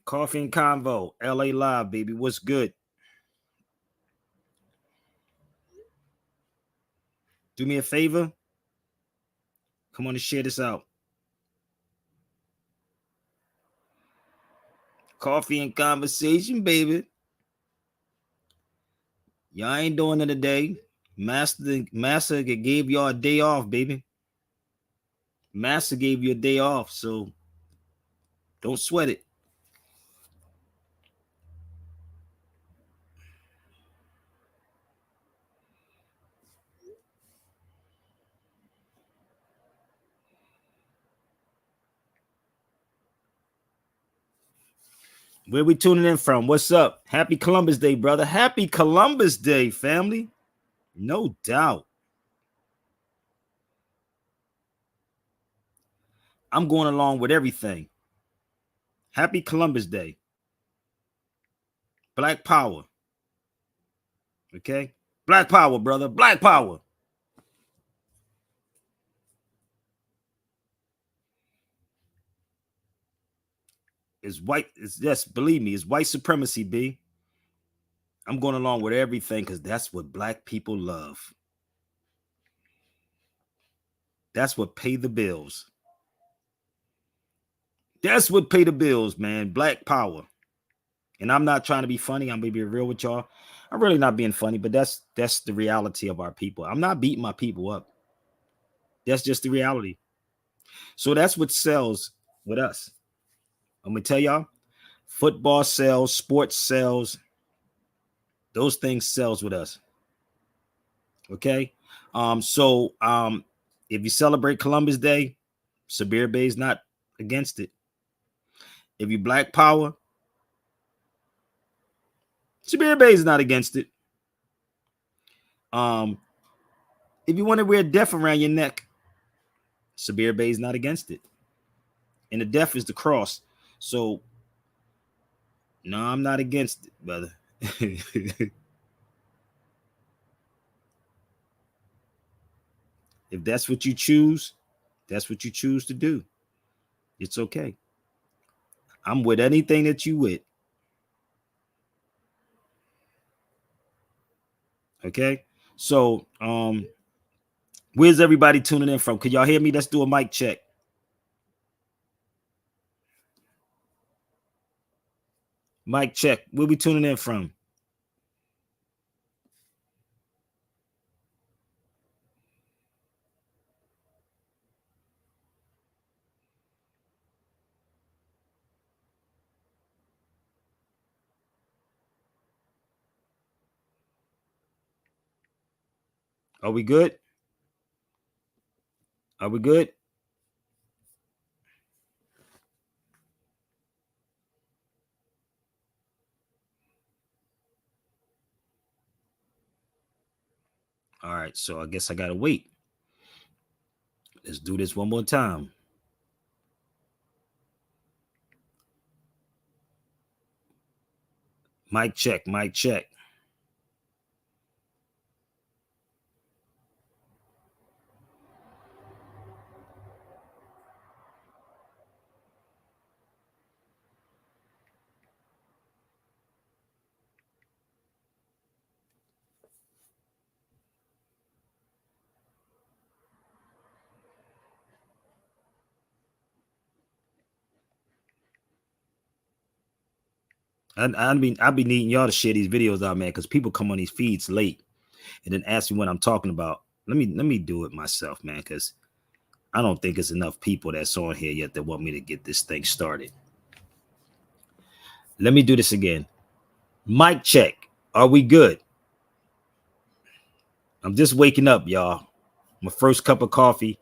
Coffee and Convo, LA Live, baby. What's good? Do me a favor. Come on and share this out. Coffee and Conversation, baby. Y'all ain't doing it today. Master gave y'all a day off, baby. Master gave you a day off, so don't sweat it. Where we tuning in from? What's up? Happy Columbus Day, brother. Happy Columbus Day, family. No doubt. I'm going along with everything. Happy Columbus Day. Black Power. Okay? Black Power, brother. Black Power. It's white. It's yes, believe me, it's white supremacy, B. I'm going along with everything because that's what black people love. That's what pay the bills. That's what pay the bills, man. Black power. And I'm not trying to be funny. I'm gonna be real with y'all. I'm really not being funny, but that's the reality of our people. I'm not beating my people up. That's just the reality. So that's what sells with us. I'm gonna tell y'all, football sells, sports sells, those things sells with us. Okay. So if you celebrate Columbus Day, Sabir Bay is not against it. If you Black Power, Sabir Bay is not against it. Um, if you want to wear death around your neck, Sabir Bay is not against it. And the death is the cross. So no, I'm not against it, brother. If that's what you choose, that's what you choose to do. It's okay. I'm with anything that you with. Okay. So where's everybody tuning in from? Can y'all hear me? Let's do a mic check. Mic check. Where we tuning in from? Are we good? Are we good? All right. So I guess I gotta wait. Let's do this one more time. Mic check. Mic check. I be needing y'all to share these videos out, man, because people come on these feeds late and then ask me what I'm talking about. Let me do it myself, man, because I don't think it's enough people that's on here yet that want me to get this thing started. Let me do this again. Mic check. Are we good? I'm just waking up, y'all. My first cup of coffee.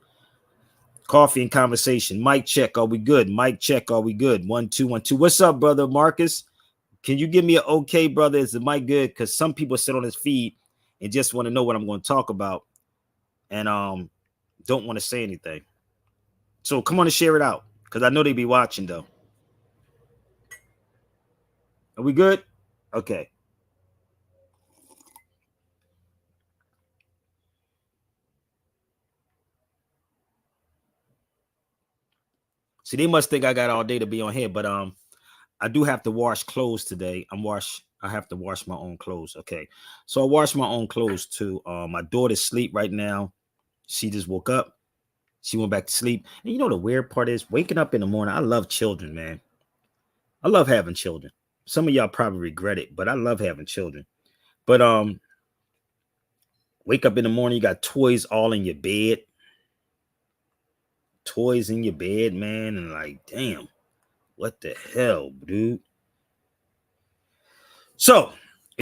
Coffee and conversation. Mic check. Are we good? Mic check. Are we good? 1 2 1 2. What's up, brother Marcus? Can you give me an okay, brother? Is the mic good? Because some people sit on his feed and just want to know what I'm going to talk about and don't want to say anything. So come on and share it out because I know they be watching though. Are we good? Okay. See, they must think I got all day to be on here, but I do have to wash clothes today. I have to wash my own clothes. Okay. So I wash my own clothes too. My daughter's asleep right now. She just woke up. She went back to sleep. And you know the weird part is waking up in the morning. I love children, man. I love having children. Some of y'all probably regret it, but I love having children. But wake up in the morning, you got toys all in your bed. Toys in your bed, man, and like, damn, what the hell, dude? So, are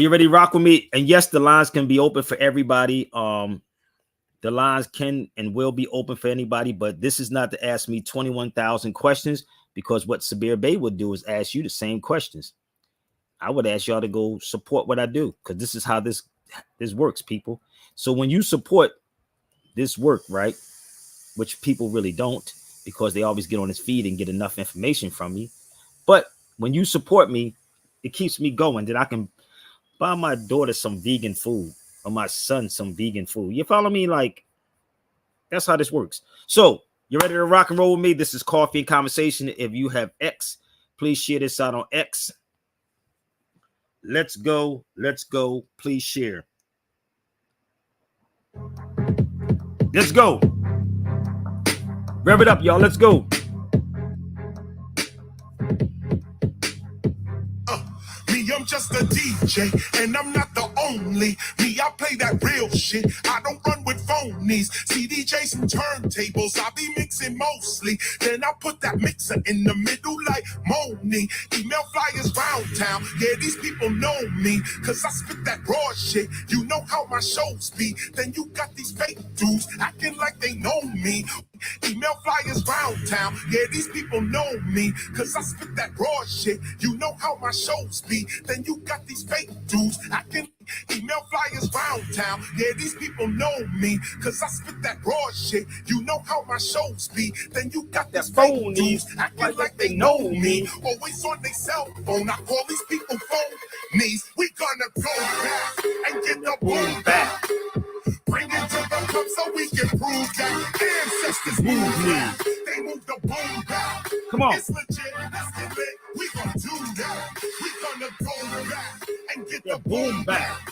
you ready to rock with me? And yes, the lines can be open for everybody. The lines can and will be open for anybody, but this is not to ask me 21,000 questions, because what Sabir Bey would do is ask you the same questions. I would ask y'all to go support what I do, because this is how this works, people. So when you support this work, right, which people really don't, because they always get on his feed and get enough information from me. But when you support me, it keeps me going. That I can buy my daughter some vegan food, or my son some vegan food. You follow me? Like, that's how this works. So you ready to rock and roll with me? This is Coffee and Conversation. If you have X, please share this out on X. Let's go. Let's go. Please share. Let's go. Rev it up, y'all. Let's go. I'm just a DJ, and I'm not the only. Me, I play that real shit. I don't run with phonies. CDJs and turntables, I be mixing mostly. Then I put that mixer in the middle like Moni. Email flyers round town. Yeah, these people know me, cause I spit that raw shit. You know how my shows be. Then you got these fake dudes acting like they know me. Email flyers round town. Yeah, these people know me, cause I spit that raw shit. You know how my shows be. Then you got these fake dudes acting. Email flyers round town. Yeah, these people know me, cause I spit that raw shit. You know how my shows be. Then you got these fake dudes acting like they know me. Always on their cell phone. I call these people phonies. We gonna go back and get the boom back. Bring it to the club so we can prove that ancestors move now. They move the boom back. Come on. It's legit. Let's get lit. We gonna do that. We gonna go back and get the boom back.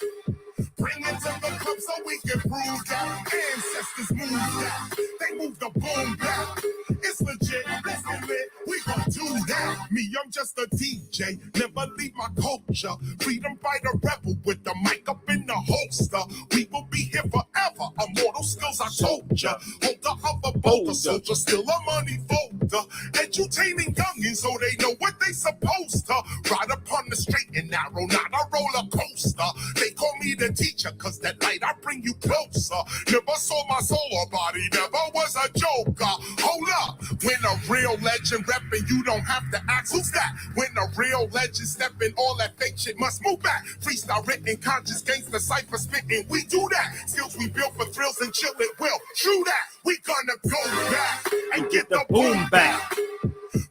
Bring it to the club so we can prove that ancestors move that. They move the boom back. It's legit. Let's get lit. We gonna do that. Me, I'm just a DJ. Never leave my culture. Freedom fighter rebel with the mic up in the holster. We will be here forever. Immortal skills, I told ya. Holder of a bolder soldier, still a money folder. Edutaining youngins so they know what they supposed to. Ride upon the straight and narrow, not a roller coaster. They call me the teacher, cause that light I bring you closer. Never saw my soul or body, never was a joker. Hold up, when a real legend reppin', you don't have to ask who's that. When a real legend steppin', all that fake shit must move back. Freestyle written, conscious gangster cipher spittin', we do that. Skills we built for thrills and chill it will. True that, we gonna go back and get the boom back.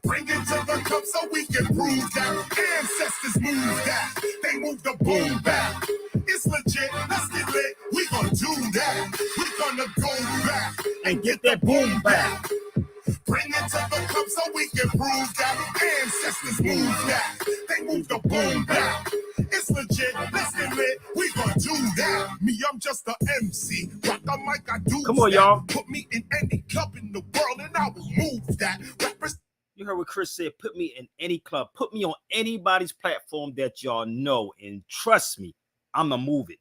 Bring it to the cup so we can prove that ancestors move that. They move the boom back. It's legit, let's get lit. We gonna do that. We gonna go back and get that boom back. Bring it to the club so we can prove that ancestors move that. They move the boom back. It's legit, let's get lit. We gonna do that. Me, I'm just a MC. Rock the mic, I do. Come on, y'all. Put me in any club in the world and I will move that. Rappers. You heard what Chris said. Put me in any club. Put me on anybody's platform that y'all know. And trust me, I'm going to move it.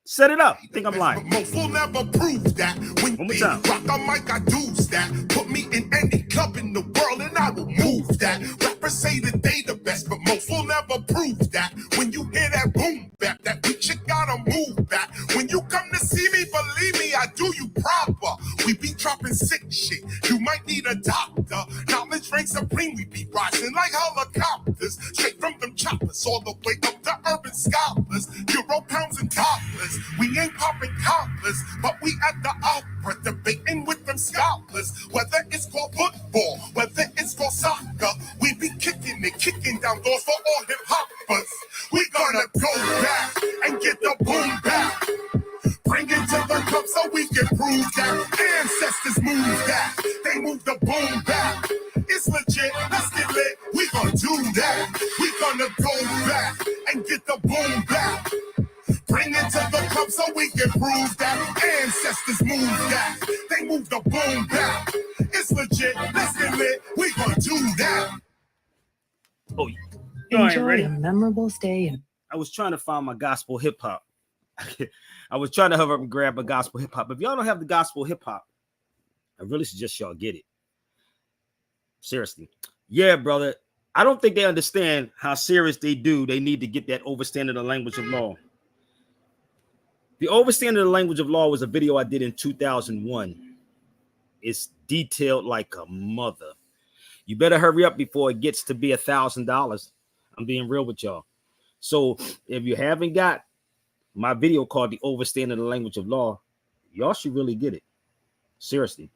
Set it up. Think I'm lying. Most will never prove that. When One more time. Rock the mic, I do that. Put me in any club in the world and I will move that. Rappers say that they the best, but most will never prove that. When you hear that boom bap, that beat you gotta move back. When you come to see me, believe me, I do you proper. We be dropping sick shit. You might need a doctor. Knowledge reigns supreme. We be rising like helicopters. Straight from them choppers all the way up to urban scholars. Euro pounds and dollars. We ain't popping collars, but we at the opera debating with them scholars. Whether it's called football, whether it's called soccer, we be kicking it, kicking down doors for all hip hoppers. We gonna go back and get the boom back. Bring it to the club so we can prove that ancestors move that. They move the boom back. It's legit. Let's get lit. We gonna do that. We gonna go back and get the boom back. Bring it to the club so we can prove that ancestors move that. They move the boom back. It's legit. Let's get lit. We gonna do that. Oh, you ain't Enjoy ready. a memorable stay in. I was trying to find my gospel hip hop. I was trying to hover up and grab a gospel hip hop. If y'all don't have the gospel hip hop, I really suggest y'all get it. Seriously. Yeah, brother. I don't think they understand how serious they do. They need to get that overstanding of the language of law. The overstanding of the language of law was a video I did in 2001. It's detailed like a mother. You better hurry up before it gets to be $1,000. I'm being real with y'all. So if you haven't got my video called The Overstanding of the Language of Law, y'all should really get it. Seriously.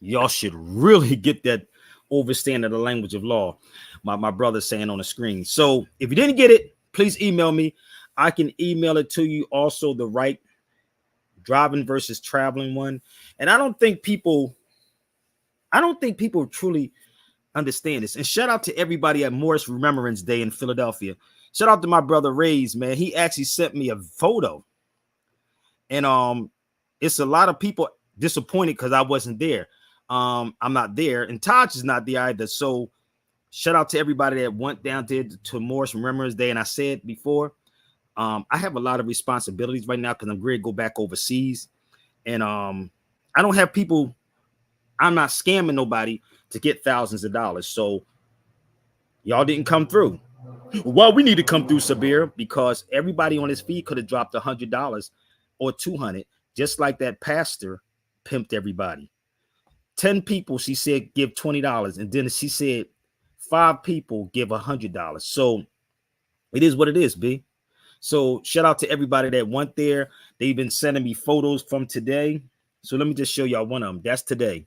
Y'all should really get that overstanding of the language of law. My brother's saying on the screen. So if you didn't get it, please email me. I can email it to you. Also, the right driving versus traveling one. And I don't think people truly understand this. And shout out to everybody at Morris Remembrance Day in Philadelphia. Shout out to my brother Ray's, man. He actually sent me a photo. And it's a lot of people disappointed because I wasn't there. I'm not there, and Taj is not there either. So shout out to everybody that went down there to Morris Remembrance Day. And I said before, I have a lot of responsibilities right now because I'm ready to go back overseas. And I don't have people, I'm not scamming nobody to get thousands of dollars. So y'all didn't come through. Well, we need to come through, Sabir, because everybody on his feed could have dropped $100 or $200, just like that pastor pimped everybody. 10 people, she said, give $20. And then she said 5 people give $100. So it is what it is, B. So shout out to everybody that went there. They've been sending me photos from today. So let me just show y'all one of them. That's today.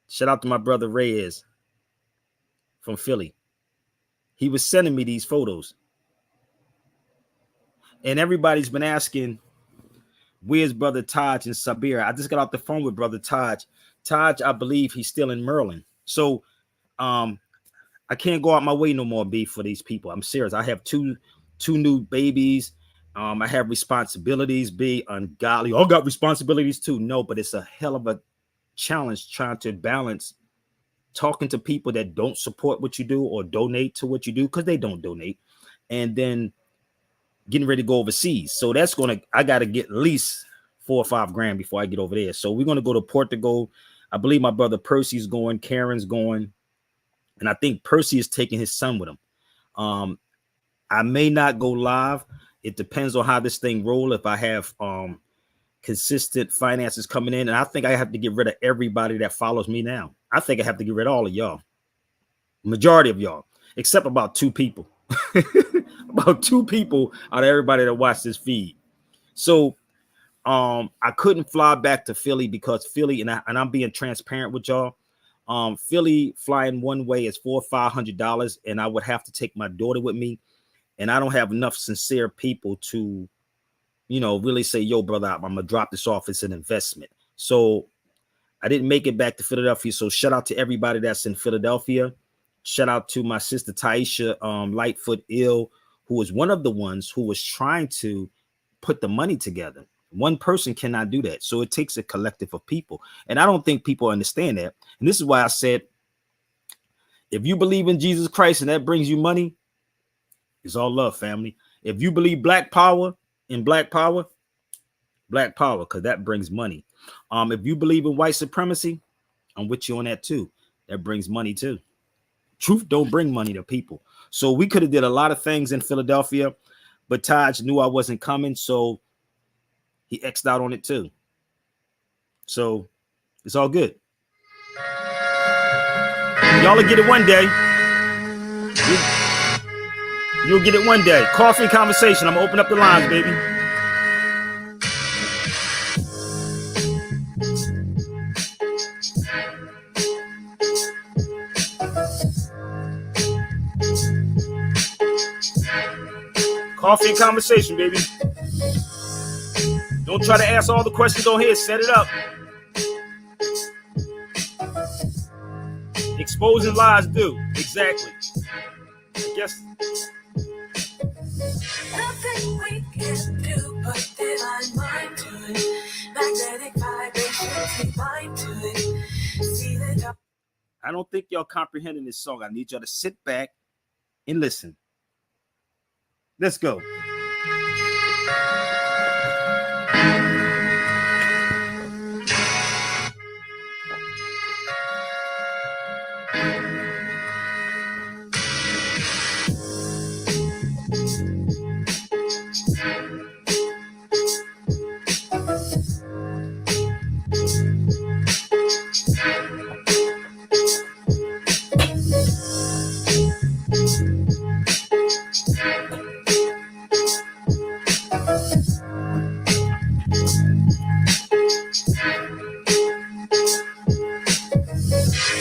Shout out to my brother Reyes from Philly. He was sending me these photos. And everybody's been asking, where's brother Taj and Sabir? I just got off the phone with brother Taj. Taj, I believe he's still in Maryland. So I can't go out my way no more, B, for these people. I'm serious. I have two new babies. I have responsibilities, B, ungodly. I got responsibilities too. No, but it's a hell of a challenge trying to balance talking to people that don't support what you do or donate to what you do, because they don't donate, and then getting ready to go overseas. So that's I got to get at least $4 or $5 grand before I get over there. So we're going to go to Portugal. I believe my brother Percy's going, Karen's going, and I think Percy is taking his son with him. I may not go live. It depends on how this thing roll. If I have consistent finances coming in, and I think I have to get rid of everybody that follows me now. I think I have to get rid of all of y'all, majority of y'all, except about 2 people. About 2 people out of everybody that watched this feed. So I couldn't fly back to Philly because Philly, and I'm being transparent with y'all. Philly flying one way is $400 or $500, and I would have to take my daughter with me, and I don't have enough sincere people to, really say, yo, brother, I'm gonna drop this off. It's an investment. So I didn't make it back to Philadelphia. So shout out to everybody that's in Philadelphia. Shout out to my sister Taisha Lightfoot Ill, who was one of the ones who was trying to put the money together. One person cannot do that. So it takes a collective of people. And I don't think people understand that. And this is why I said, if you believe in Jesus Christ and that brings you money, it's all love, family. If you believe black power, because that brings money. If you believe in white supremacy, I'm with you on that too. That brings money too. Truth don't bring money to people. So we could have did a lot of things in Philadelphia, but Taj knew I wasn't coming, so he X'd out on it too. So it's all good. Y'all will get it one day. You'll get it one day. Coffee conversation. I'm gonna open up the lines, baby. Coffee and conversation, baby. Don't try to ask all the questions on here. Set it up. exposing lies do. Exactly. I guess. Nothing we can do but divine mind to it. Magnetic vibrations, divine to it. See the dark. I don't think y'all comprehending this song. I need y'all to sit back and listen. Let's go.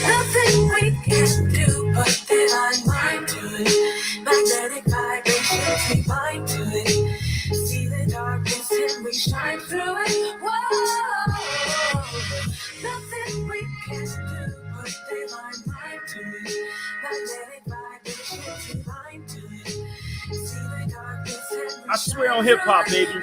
Nothing we can do but divine mind to it. Magnetic vibrations, divine to it. See the darkness and we shine through it. Whoa. Nothing we can do but divine mind to it. Magnetic vibrations, divine to it. See the darkness and we I swear on hip hop, baby.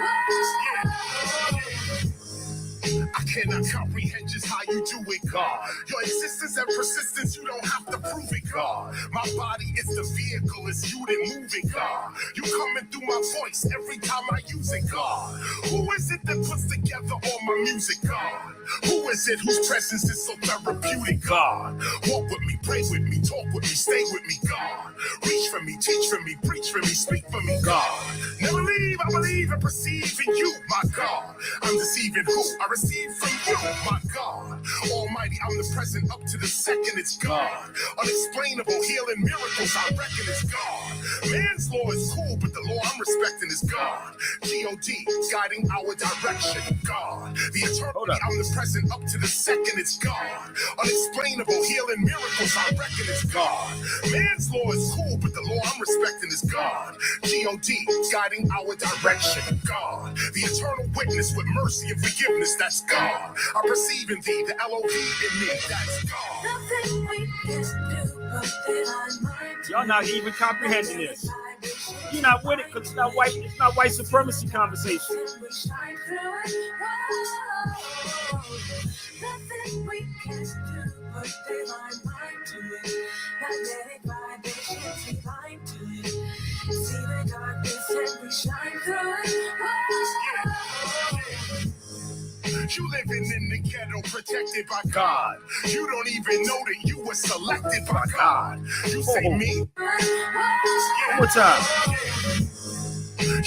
I cannot comprehend just how you do it, God. Your existence and persistence, you don't have to prove it, God. My body is the vehicle, it's you that move it, God. You coming through my voice every time I use it, God. Who is it that puts together all my music, God? Who is it whose presence is so therapeutic, God? Walk with me, pray with me, talk with me, stay with me, God. Reach for me, teach for me, preach for me, speak for me, God. Never leave, I believe and perceive in you, my God. I'm deceiving who I receive from you, my God. Almighty, I'm the present up to the second, it's God. Unexplainable healing miracles, I reckon it's God. Man's law is cool, but the law I'm respecting is God. G-O-D, guiding our direction, God. The eternity, I'm the present up to the second, it's God. Unexplainable healing miracles, I reckon it's God. Man's law is cool, but the law I'm respecting is God. G-O-D, guiding our direction, God. The eternal witness with mercy and forgiveness, that's God. I perceive in thee the Elohim in me, that's God. Nothing we can do but divine mind. Y'all not even comprehending this. You're not with it because it's not white supremacy conversation. Nothing we can do but divine mind to it. Magnetic vibrations, divine to it. See the darkness and we shine through it. You living in the ghetto, protected by God. You don't even know that you were selected by God. You say me? One more time.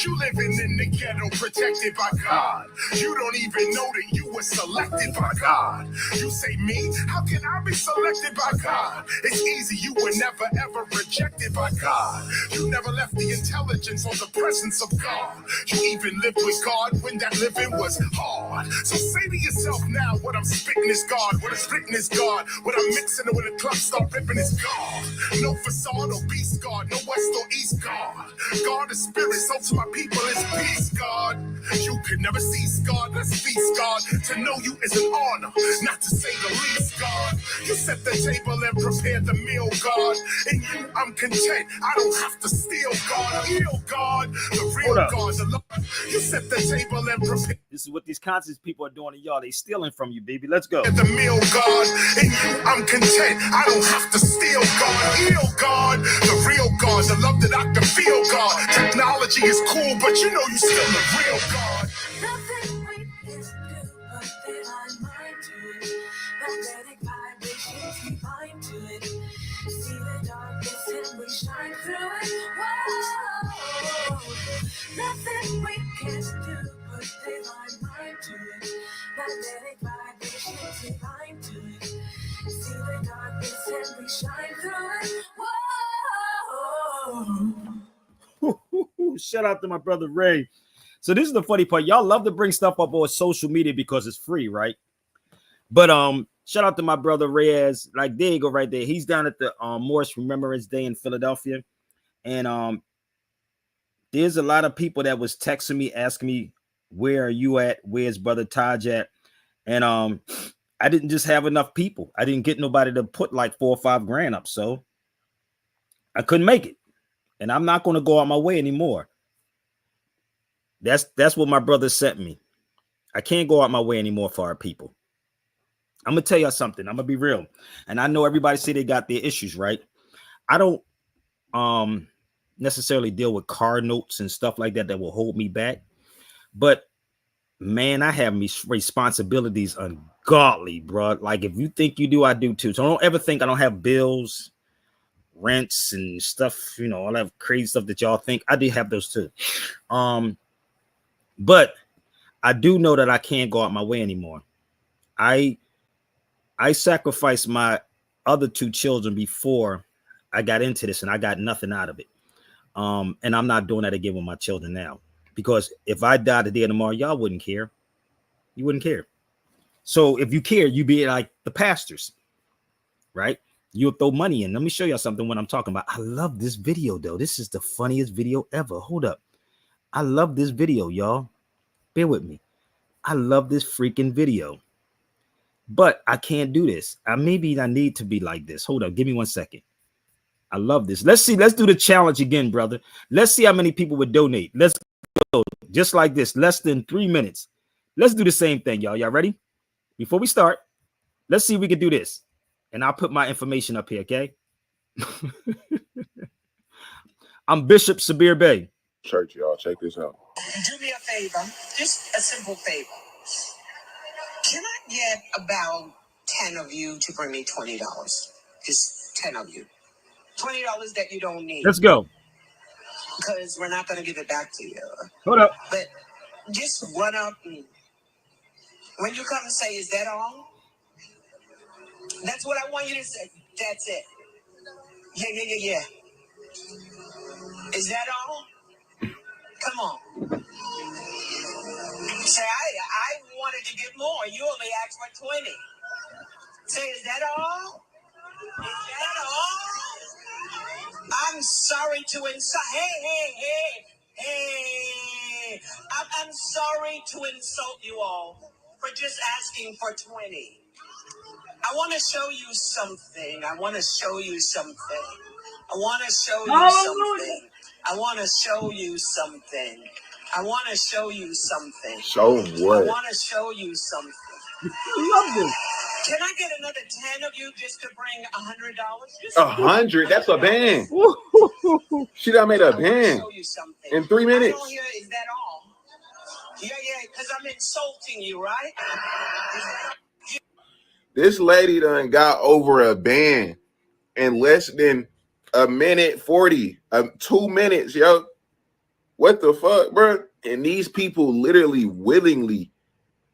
You living in the ghetto, protected by God. You don't even know that you were selected by God. You say me? How can I be selected by God? It's easy, you were never ever rejected by God. You never left the intelligence or the presence of God. You even lived with God when that living was hard. So say to yourself now, what I'm spitting is God. What is written is God. What I'm mixing it when the club start ripping is God. No facade or beast God. No west or east God. God is spirit, so to my people is peace, God. You could never cease, God. Let's feast, God. To know you is an honor, not to say the least, God. You set the table and prepare the meal, God. In you, I'm content. I don't have to steal, God. Heal, God. The real God, the Lord. You set the table and prepare. This is what these conscious people are doing to y'all. They stealing from you, baby. Let's go. The meal, God. In you, I'm content. I don't have to steal, God. Heal, God. The real God. The love that I can feel, God. Technology is cool, but you know you still the real God. Nothing we can do but divine mind to it. Magnetic vibrations, divine to it. See the darkness and we shine through it. Whoa. Nothing we can do but divine mind to it. Magnetic vibrations, divine to it. See the darkness and we shine through it. Whoa. Shout out to my brother Ray. So this is the funny part. Y'all love to bring stuff up on social media because it's free, right? But shout out to my brother Reyes. Like, there you go, right there. He's down at the Morris Remembrance Day in Philadelphia. And there's a lot of people that was texting me, asking me, where are you at? Where's brother Taj at? And I didn't just have enough people. I didn't get nobody to put like 4 or 5 grand up. So I couldn't make it. And I'm not going to go out my way anymore. That's what my brother sent me. I can't go out my way anymore for our people. I'm going to tell y'all something. I'm going to be real. And I know everybody say they got their issues, right? I don't necessarily deal with car notes and stuff like that will hold me back. But man, I have responsibilities ungodly, bro. Like if you think you do, I do too. So don't ever think I don't have bills, rents and stuff, all that crazy stuff that y'all think. I do have those too. But I do know that I can't go out my way anymore. I sacrificed my other 2 children before I got into this, and I got nothing out of it. And I'm not doing that again with my children now, because if I died today or tomorrow, y'all wouldn't care. You wouldn't care. So if you care, you'd be like the pastors, right? You'll throw money in. Let me show y'all something when I'm talking about. I love this video, though. This is the funniest video ever. Hold up. I love this video, y'all. Bear with me. I love this freaking video. But I can't do this. Maybe I need to be like this. Hold up. Give me 1 second. I love this. Let's see. Let's do the challenge again, brother. Let's see how many people would donate. Let's go. Just like this. Less than 3 minutes. Let's do the same thing, y'all. Y'all ready? Before we start, let's see if we can do this. And I'll put my information up here, okay? I'm Bishop Sabir Bey. Church, y'all. Check this out. Do me a favor. Just a simple favor. Can I get about 10 of you to bring me $20? Just 10 of you. $20 that you don't need. Let's go. Because we're not going to give it back to you. Hold up. But just run up and when you come and say, is that all? That's what I want you to say. That's it. Yeah. Is that all? Come on. Say, I wanted to get more. You only asked for 20. Say, is that all? Is that all? I'm sorry to insult. Hey. I'm sorry to insult you all for just asking for 20. I want to show you something. I want to show you something. I want to show you something. I want to show you something. I want to show you something. Show what? I want to show you something. I love this. Can I get another 10 of you just to bring $100? 100? That's a band. She done made a band in 3 minutes. I don't hear, is that all? Yeah, because I'm insulting you, right? This lady done got over a band in less than a minute 40, 2 minutes, yo. What the fuck, bro? And these people literally willingly,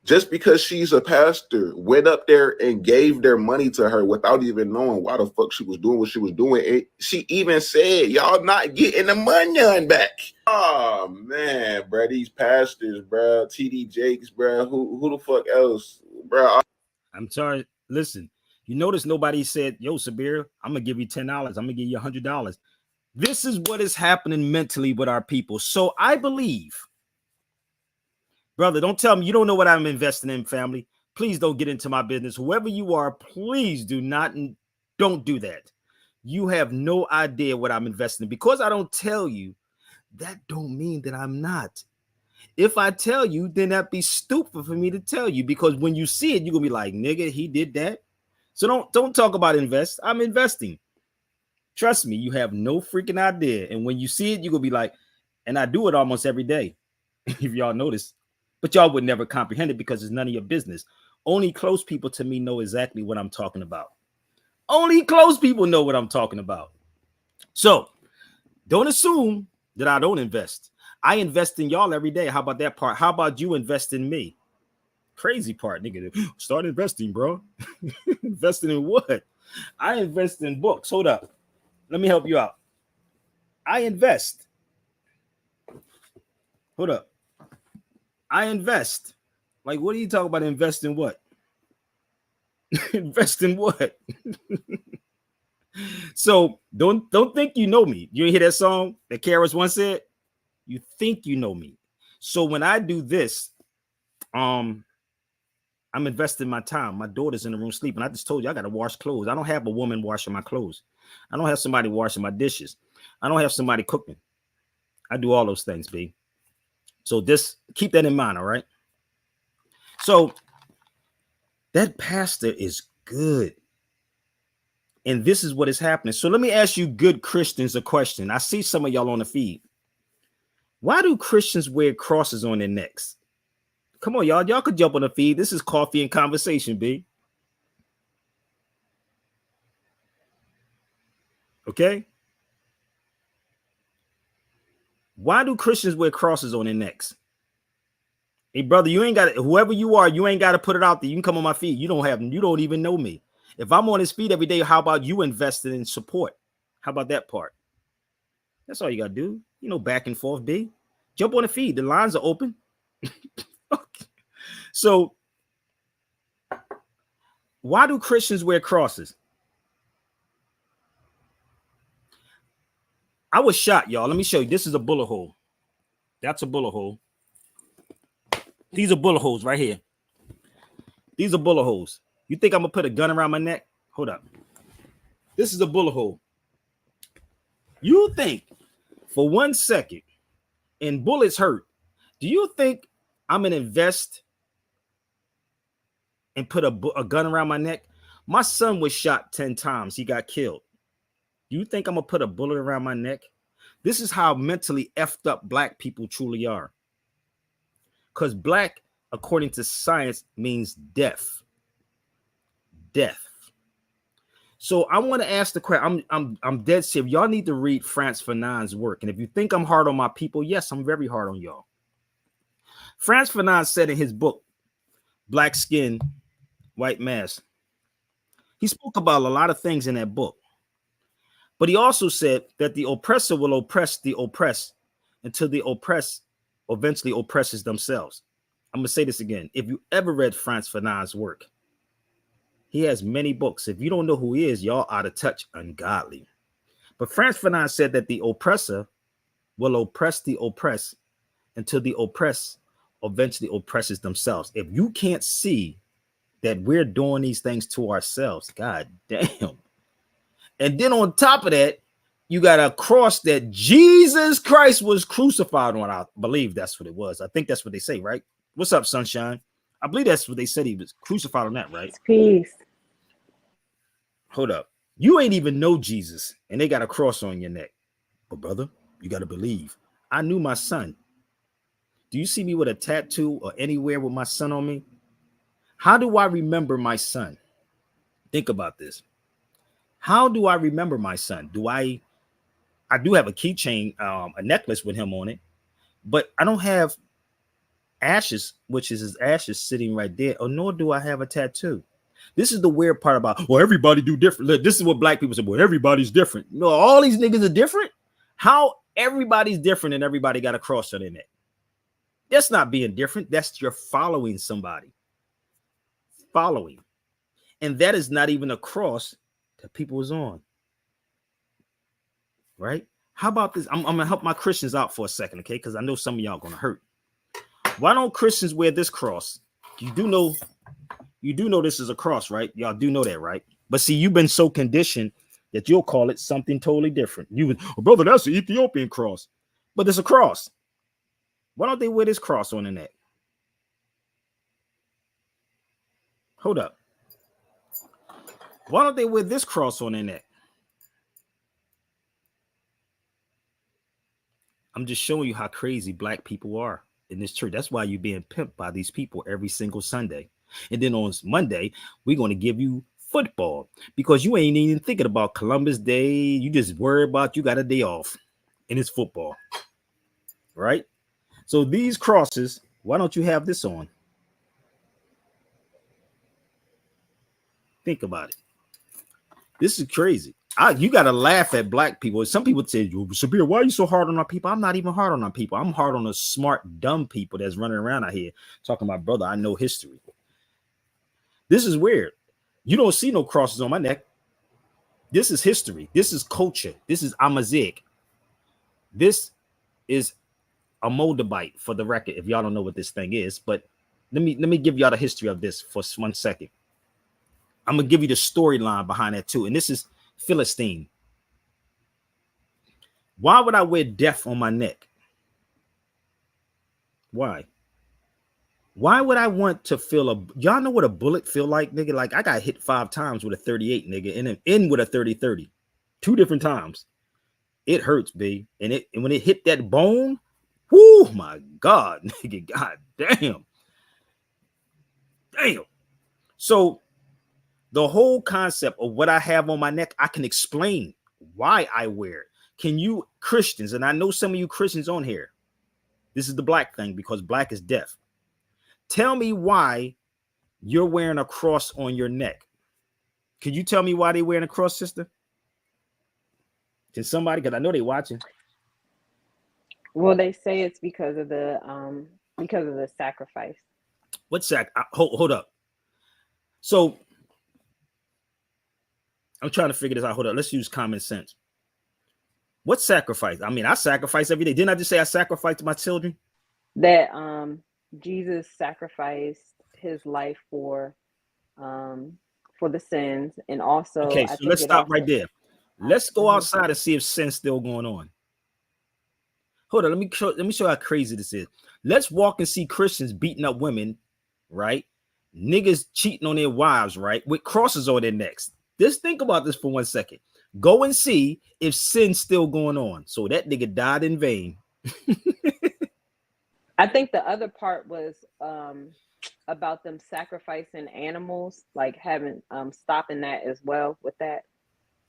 just because she's a pastor, went up there and gave their money to her without even knowing why the fuck she was doing what she was doing. And she even said, y'all not getting the money back. Oh, man, bro. These pastors, bro. TD Jakes, bro. Who the fuck else, bro? I'm sorry. Listen, you notice nobody said, yo, Sabir, I'm going to give you $10. I'm going to give you $100. This is what is happening mentally with our people. So I believe, brother, don't tell me you don't know what I'm investing in, family. Please don't get into my business. Whoever you are, please don't do that. You have no idea what I'm investing in. Because I don't tell you, that don't mean that I'm not. If I tell you, then that'd be stupid for me to tell you, because when you see it, you're gonna be like, nigga, he did that. So don't talk about invest. I'm investing. Trust me, you have no freaking idea. And when you see it, you're gonna be like, and I do it almost every day, if y'all notice. But y'all would never comprehend it because it's none of your business. Only close people to me know exactly what I'm talking about. Only close people know what I'm talking about. So don't assume that I don't invest. I invest in y'all every day. How about that part? How about you invest in me? Crazy part, nigga. Start investing, bro. Investing in what? I invest in books. Hold up. Let me help you out. I invest. Hold up. I invest. Like, what are you talking about? Invest in what? Invest in what? So don't think you know me. You hear that song that Karis once said? You think you know me. So when I do this, I I'm investing my time. My daughter's in the room sleeping. I just told you I got to wash clothes. I don't have a woman washing my clothes. I don't have somebody washing my dishes. I don't have somebody cooking. I do all those things, B. So just keep that in mind, all right? So that pastor is good. And this is what is happening. So let me ask you good Christians a question. I see some of y'all on the feed. Why do Christians wear crosses on their necks? Come on, y'all. Y'all could jump on the feed. This is coffee and conversation, B. Okay? Why do Christians wear crosses on their necks? Hey, brother, you ain't got to, whoever you are, you ain't got to put it out there. You can come on my feed. You don't even know me. If I'm on his feed every day, how about you invested in support? How about that part? That's all you got to do. You know, back and forth, B. Jump on the feed. The lines are open. Okay. So why do Christians wear crosses? I was shot, y'all. Let me show you. This is a bullet hole. That's a bullet hole. These are bullet holes right here. These are bullet holes. You think I'm going to put a gun around my neck? Hold up. This is a bullet hole. You think for 1 second, and bullets hurt, do you think I'm going to invest and put a gun around my neck? My son was shot 10 times. He got killed. You think I'm going to put a bullet around my neck? This is how mentally effed up black people truly are. Because black, according to science, means death. Death. So I want to ask the question. I'm dead serious. Y'all need to read Frantz Fanon's work. And if you think I'm hard on my people, yes, I'm very hard on y'all. Frantz Fanon said in his book, Black Skin, White Mask, he spoke about a lot of things in that book. But he also said that the oppressor will oppress the oppressed until the oppressed eventually oppresses themselves. I'm going to say this again. If you ever read Frantz Fanon's work, he has many books. If you don't know who he is, y'all out of touch, ungodly. But Frantz Fanon said that the oppressor will oppress the oppressed until the oppressed eventually oppresses themselves. If you can't see that we're doing these things to ourselves, god damn. And then on top of that, you got a cross that Jesus Christ was crucified on. I believe that's what it was. I think that's what they say, right? What's up, Sunshine? I believe that's what they said. He was crucified on that, right? Peace. Hold up. You ain't even know Jesus, and they got a cross on your neck. But brother, you got to believe. I knew my son. Do you see me with a tattoo or anywhere with my son on me? How do I remember my son? Think about this. How do I remember my son? I do have a keychain, a necklace with him on it, but I don't have ashes, which is his ashes sitting right there, or nor do I have a tattoo. This is the weird part about, well, everybody do different. Look, this is what black people say, well, everybody's different. No, all these niggas are different. How everybody's different and everybody got a cross on their neck? That's not being different. That's you're following somebody. Following. And that is not even a cross that people is on. Right? How about this? I'm going to help my Christians out for a second, okay? Because I know some of y'all going to hurt. Why don't Christians wear this cross? You do know this is a cross, right? Y'all do know that, right? But see, you've been so conditioned that you'll call it something totally different. Brother, that's the Ethiopian cross. But it's a cross. Why don't they wear this cross on the neck? Hold up. Why don't they wear this cross on their neck? I'm just showing you how crazy black people are in this church. That's why you're being pimped by these people every single Sunday. And then on Monday, we're going to give you football because you ain't even thinking about Columbus Day. You just worry about you got a day off and it's football. Right? So these crosses, why don't you have this on? Think about it. This is crazy. You got to laugh at black people. Some people say, Sabir, why are you so hard on our people? I'm not even hard on our people. I'm hard on the smart, dumb people that's running around out here talking about, brother, I know history. This is weird. You don't see no crosses on my neck. This is history. This is culture. This is Amazigh. This is a Moldavite, for the record, if y'all don't know what this thing is. But let me give y'all the history of this for 1 second. I'm gonna give you the storyline behind that too. And this is Philistine. Why would I wear death on my neck? Why? Why would I want to feel y'all know what a bullet feel like, nigga? Like I got hit 5 times with a 38, nigga, and then in with a 30-30. 2 different times. It hurts, B. And when it hit that bone, whoo, my God, nigga, god damn. Damn. So the whole concept of what I have on my neck, I can explain why I wear it. Can you Christians, and I know some of you Christians on here, this is the black thing because black is deaf. Tell me why you're wearing a cross on your neck. Could you tell me why they wearing a cross, sister? Can somebody, because I know they watching. Well, they say it's because of the sacrifice. What hold up. So I'm trying to figure this out. Hold up. Let's use common sense. What sacrifice? I mean, I sacrifice every day. Didn't I just say I sacrificed my children? That Jesus sacrificed his life for the sins, and also okay. So let's stop right there. Let's go outside and see if sin's still going on. Hold on. Let me show how crazy this is. Let's walk and see Christians beating up women, right? Niggas cheating on their wives, right? With crosses on their necks. Just think about this for 1 second. Go and see if sin's still going on. So that nigga died in vain. I think the other part was about them sacrificing animals, like having stopping that as well with that.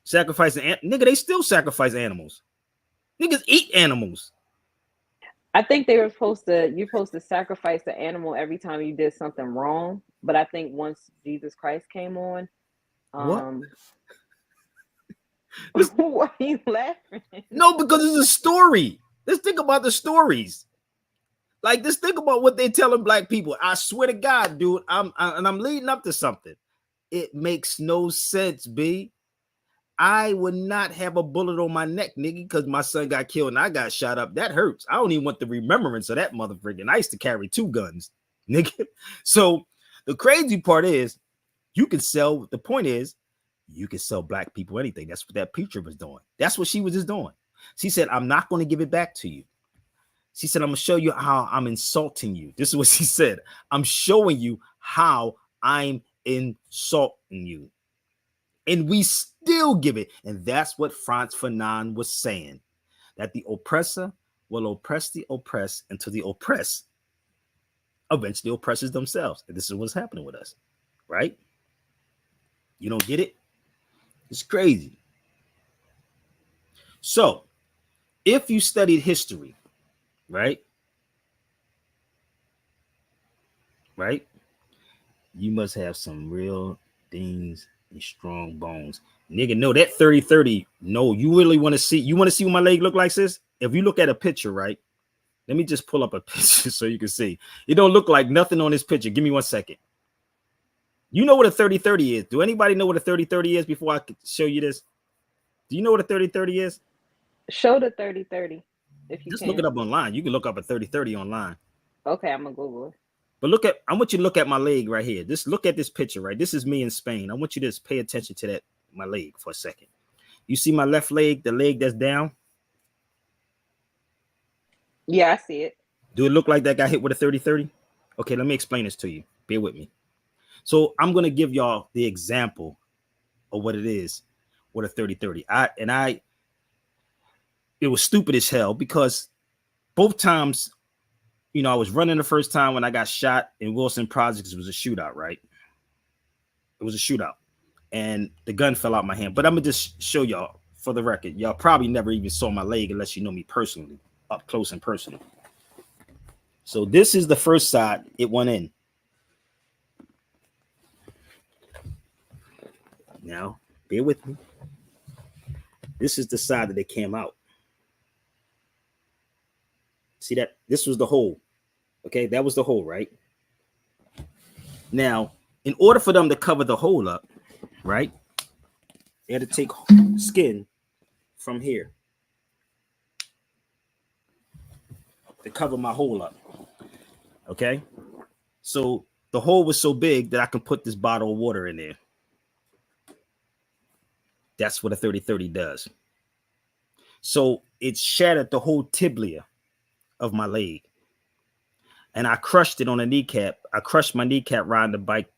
Sacrificing nigga, they still sacrifice animals. Niggas eat animals. I think you're supposed to sacrifice the animal every time you did something wrong. But I think once Jesus Christ came on, what? Why are you laughing? No, because it's a story. Let's think about the stories. Like, just think about what they're telling black people. I swear to God, dude, I'm leading up to something. It makes no sense, B. I would not have a bullet on my neck, nigga, because my son got killed and I got shot up. That hurts. I don't even want the remembrance of that motherfucking. I used to carry 2 guns, nigga. So the crazy part is, the point is, you can sell black people anything. That's what that preacher was doing. That's what she was just doing. She said, I'm not going to give it back to you. She said, I'm going to show you how I'm insulting you. This is what she said. I'm showing you how I'm insulting you. And we still give it. And that's what Frantz Fanon was saying, that the oppressor will oppress the oppressed until the oppressed eventually oppresses themselves. And this is what's happening with us, right? You don't get it? It's crazy. So, if you studied history, right, you must have some real things and strong bones. Nigga, no, that 30-30, no, you really want to see what my leg look like, sis? If you look at a picture, right, let me just pull up a picture so you can see. It don't look like nothing on this picture. Give me 1 second. You know what a 30-30 is. Do anybody know what a 30-30 is before I could show you this? Do you know what a 30-30 is? Show the 30-30 if you just can. look it up online. You can look up a 30-30 online. Okay, I'm gonna Google it. But I want you to look at my leg right here. Just look at this picture, right? This is me in Spain. I want you to just pay attention to my leg for a second. You see my left leg, the leg that's down? Yeah, I see it. Do it look like that got hit with a 30-30? Okay, let me explain this to you. Bear with me. So I'm going to give y'all the example of what it is with a 30-30. It was stupid as hell because both times, I was running the first time when I got shot in Wilson Projects. It was a shootout, right? It was a shootout. And the gun fell out my hand. But I'm going to just show y'all for the record. Y'all probably never even saw my leg unless you know me personally, up close and personal. So this is the first side it went in. Now, bear with me. This is the side that it came out. See that? This was the hole. Okay, that was the hole, right? Now, in order for them to cover the hole up, right, they had to take skin from here to cover my hole up. Okay? So the hole was so big that I can put this bottle of water in there. That's what a 30-30 does. So it shattered the whole tibia of my leg. And I crushed it on a kneecap. I crushed my kneecap riding the bike,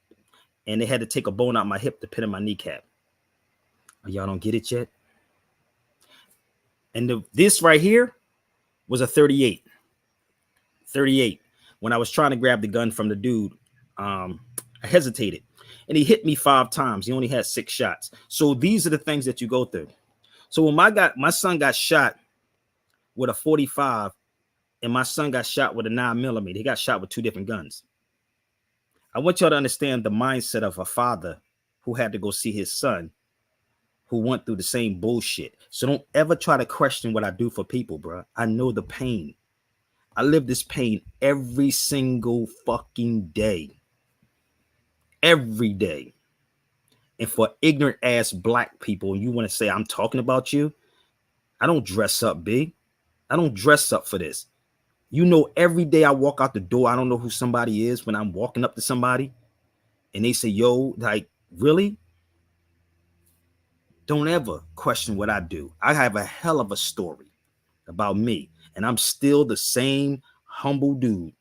and they had to take a bone out my hip to put in my kneecap. Y'all don't get it yet? And this right here was a 38. 38. When I was trying to grab the gun from the dude, I hesitated. And he hit me 5 times. He only had 6 shots. So these are the things that you go through. So when my son got shot with a 45, and my son got shot with a 9mm. He got shot with 2 different guns. I want y'all to understand the mindset of a father who had to go see his son who went through the same bullshit. So don't ever try to question what I do for people, bro. I know the pain. I live this pain every single fucking day. Every day. And for ignorant ass black people, you want to say I'm talking about you? I don't dress up, B. I don't dress up for this. You know, every day I walk out the door, I don't know who somebody is when I'm walking up to somebody and they say, yo, like, really? Don't ever question what I do. I have a hell of a story about me, and I'm still the same humble dude,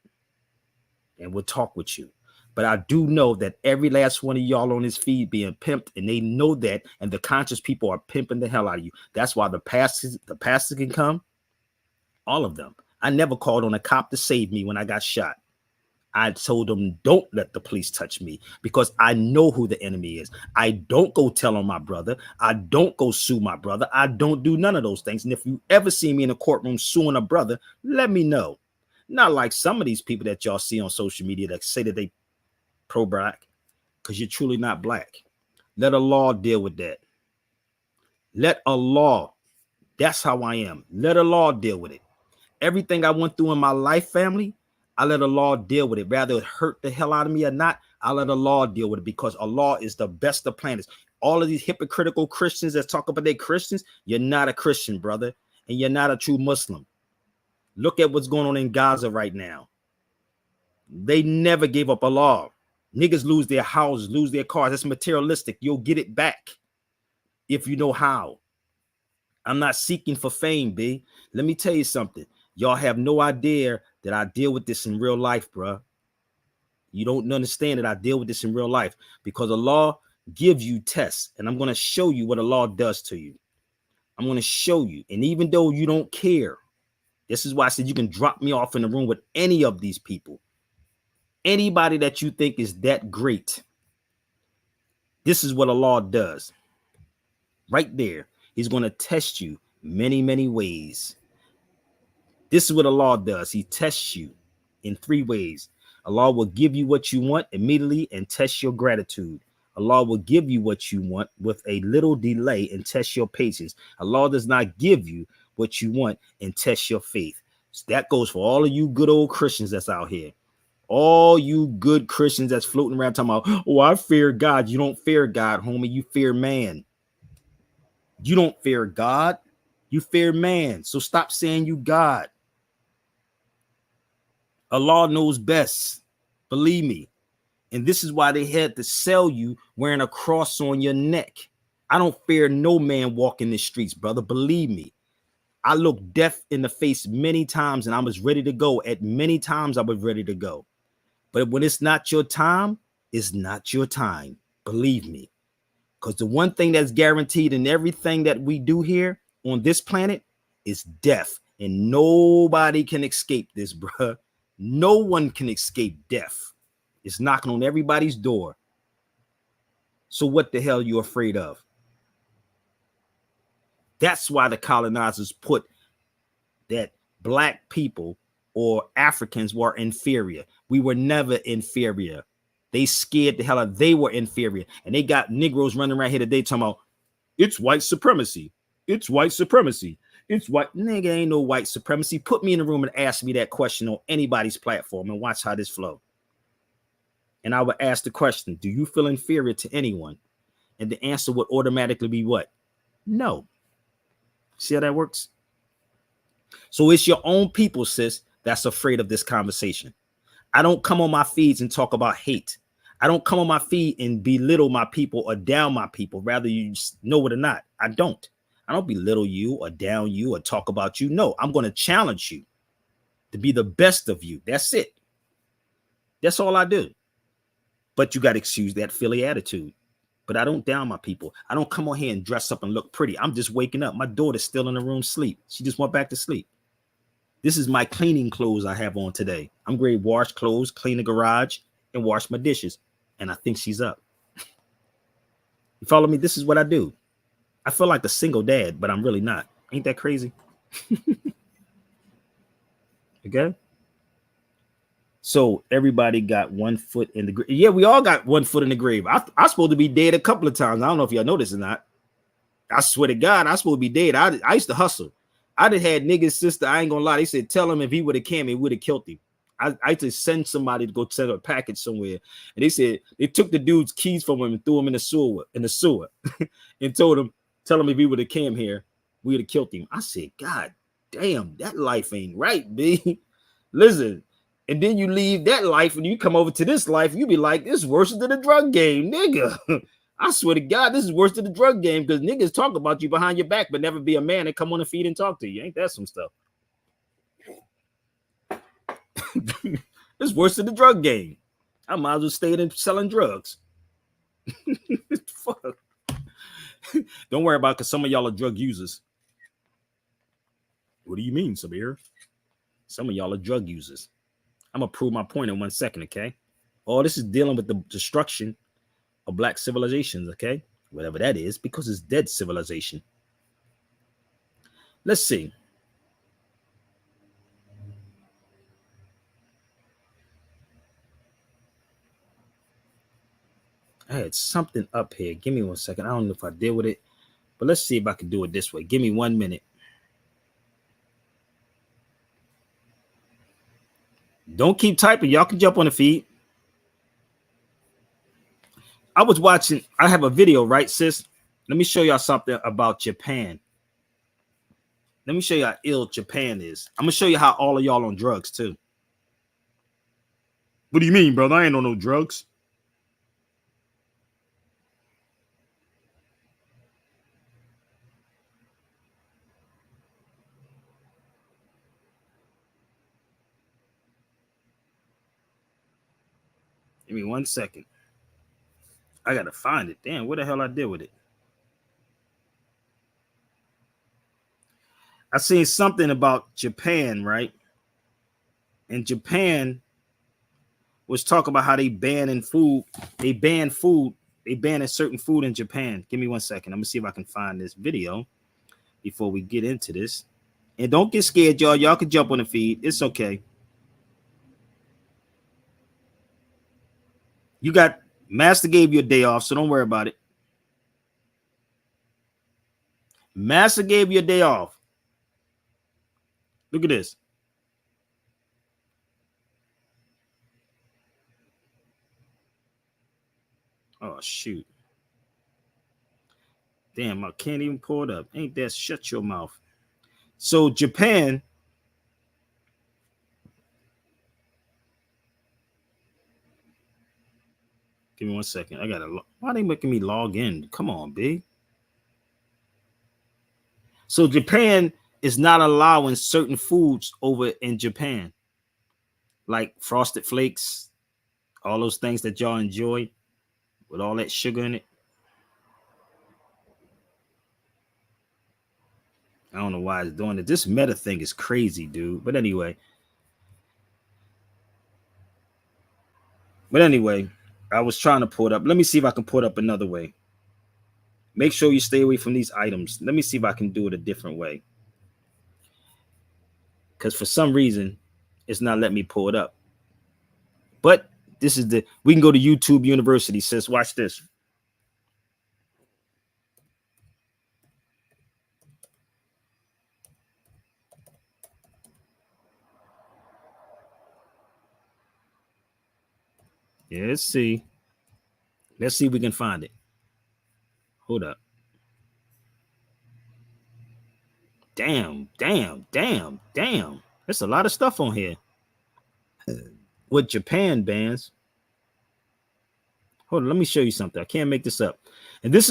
and we'll talk with you. But I do know that every last one of y'all on this feed being pimped, and they know that, and the conscious people are pimping the hell out of you. That's why the pastors can come, all of them. I never called on a cop to save me when I got shot. I told them, don't let the police touch me because I know who the enemy is. I don't go tell on my brother. I don't go sue my brother. I don't do none of those things. And if you ever see me in a courtroom suing a brother, let me know. Not like some of these people that y'all see on social media that say that they pro-black, because you're truly not black. Let a law deal with that. Let a law. That's how I am. Let a law deal with it. Everything I went through in my life, family, I let a law deal with it. Rather it hurt the hell out of me or not, I let a law deal with it because a law is the best of planners. All of these hypocritical Christians that talk about they Christians, you're not a Christian, brother, and you're not a true Muslim. Look at what's going on in Gaza right now. They never gave up a law. Niggas lose their houses, lose their cars. That's materialistic. You'll get it back if you know how. I'm not seeking for fame, B. Let me tell you something. Y'all have no idea that I deal with this in real life, bro. You don't understand that I deal with this in real life because the law gives you tests, and I'm going to show you what a law does to you. I'm going to show you. And even though you don't care, this is why I said you can drop me off in the room with any of these people. Anybody that you think is that great. This is what a law does. Right there. He's going to test you many, many ways. This is what a law does. He tests you in 3 ways. Allah will give you what you want immediately and test your gratitude. Allah will give you what you want with a little delay and test your patience. Allah does not give you what you want and test your faith. So that goes for all of you good old Christians that's out here. All you good Christians that's floating around talking about, oh, I fear God. You don't fear God, homie. You fear man. You don't fear God. You fear man. So stop saying you God. Allah knows best. Believe me. And this is why they had to sell you wearing a cross on your neck. I don't fear no man walking the streets, brother. Believe me. I looked death in the face many times and I was ready to go. At many times I was ready to go. But when it's not your time, it's not your time. Believe me. Because the one thing that's guaranteed in everything that we do here on this planet is death. And nobody can escape this, bruh. No one can escape death. It's knocking on everybody's door. So what the hell are you afraid of? That's why the colonizers put that black people or Africans were inferior. We were never inferior. They scared the hell out. They were inferior. And they got Negroes running around here today talking about, it's white supremacy. It's white supremacy. It's white. Nigga, ain't no white supremacy. Put me in the room and ask me that question on anybody's platform and watch how this flow. And I would ask the question, do you feel inferior to anyone? And the answer would automatically be what? No. See how that works? So it's your own people, sis, that's afraid of this conversation. I don't come on my feeds and talk about hate. I don't come on my feed and belittle my people or down my people. Rather, you know it or not. I don't belittle you or down you or talk about you. No, I'm going to challenge you to be the best of you. That's it. That's all I do. But you got to excuse that Philly attitude. But I don't down my people. I don't come on here and dress up and look pretty. I'm just waking up. My daughter's still in the room sleep. She just went back to sleep. This is my cleaning clothes I have on today. I'm going to wash clothes, clean the garage, and wash my dishes. And I think she's up. You follow me? This is what I do. I feel like a single dad, but I'm really not. Ain't that crazy? Okay. So everybody got 1 foot in the grave. Yeah, we all got 1 foot in the grave. I'm supposed to be dead a couple of times. I don't know if y'all know this or not. I swear to God, I'm supposed to be dead. I used to hustle. I done had niggas sister. I ain't gonna lie. They said, tell him if he would have came, he would have killed him. I used to send somebody to go send a package somewhere. And they said they took the dude's keys from him and threw him in the sewer, and told him, tell him if he would have came here, we would have killed him. I said, God damn, that life ain't right, B. Listen. And then you leave that life and you come over to this life, you be like, this is worse than the drug game, nigga. I swear to God, this is worse than the drug game because niggas talk about you behind your back, but never be a man and come on the feed and talk to you. Ain't that some stuff? It's worse than the drug game. I might as well stay in selling drugs. Fuck. Don't worry about it because some of y'all are drug users. What do you mean, Samir? Some of y'all are drug users. I'm going to prove my point in 1 second, okay? All this is dealing with the destruction of black civilizations, okay? Whatever that is, because it's dead civilization. Let's see. I had something up here. Give me 1 second. I don't know if I did with it, but let's see if I can do it this way. Give me 1 minute. Don't keep typing. Y'all can jump on the feed. I was watching. I have a video, right, sis? Let me show y'all something about Japan. Let me show you how ill Japan is. I'm going to show you how all of y'all on drugs, too. What do you mean, brother? I ain't on no drugs. Give me 1 second. I got to find it. Damn, what the hell I did with it? I seen something about Japan, right? And Japan was talking about how they banning food. They ban food. They banning certain food in Japan. Give me 1 second. I'm going to see if I can find this video before we get into this. And don't get scared, y'all. Y'all can jump on the feed. It's okay. You got Master gave you a day off, so don't worry about it. Master gave you a day off. Look at this. Oh, shoot. Damn, I can't even pull it up. Ain't that shut your mouth? So Japan. Give me 1 second. I gotta. Why are they making me log in? Come on, B. So Japan is not allowing certain foods over in Japan, like Frosted Flakes, all those things that y'all enjoy with all that sugar in it. I don't know why it's doing it. This meta thing is crazy, dude. But anyway, I was trying to pull it up. Let me see if I can pull it up another way. Make sure you stay away from these items. Let me see if I can do it a different way. Because for some reason, it's not letting me pull it up. But this is we can go to YouTube University, sis. Watch this. Yeah, let's see. Let's see if we can find it. Hold up. Damn. There's a lot of stuff on here. what Japan bans. Hold on, let me show you something. I can't make this up. And this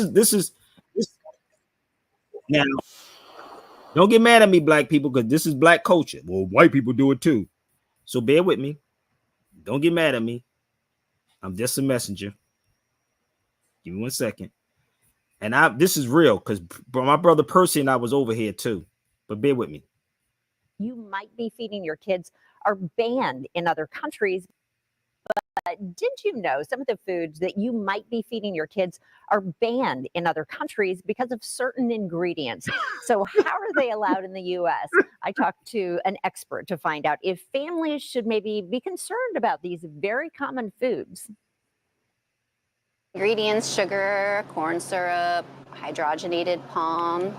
now. Don't get mad at me, black people, because this is black culture. Well, white people do it too. So bear with me. Don't get mad at me. I'm just a messenger. Give me 1 second. And this is real because my brother Percy and I was over here too. But bear with me. You might be feeding your kids are banned in other countries. But did you know some of the foods that you might be feeding your kids are banned in other countries because of certain ingredients? So how are they allowed in the U.S.? I talked to an expert to find out if families should maybe be concerned about these very common foods. Ingredients: sugar, corn syrup, hydrogenated palm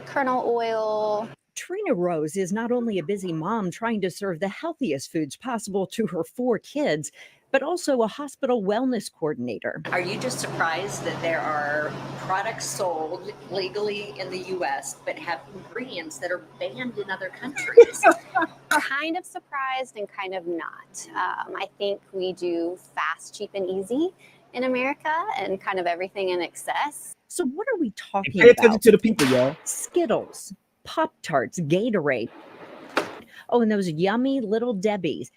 kernel oil. Trina Rose is not only a busy mom trying to serve the healthiest foods possible to her 4 kids, but also a hospital wellness coordinator. Are you just surprised that there are products sold legally in the U.S. but have ingredients that are banned in other countries? Kind of surprised and kind of not. I think we do fast, cheap, and easy in America and kind of everything in excess. So what are we talking Pay attention about? to the people, y'all. Skittles, Pop-Tarts, Gatorade. Oh, and those yummy little Debbies.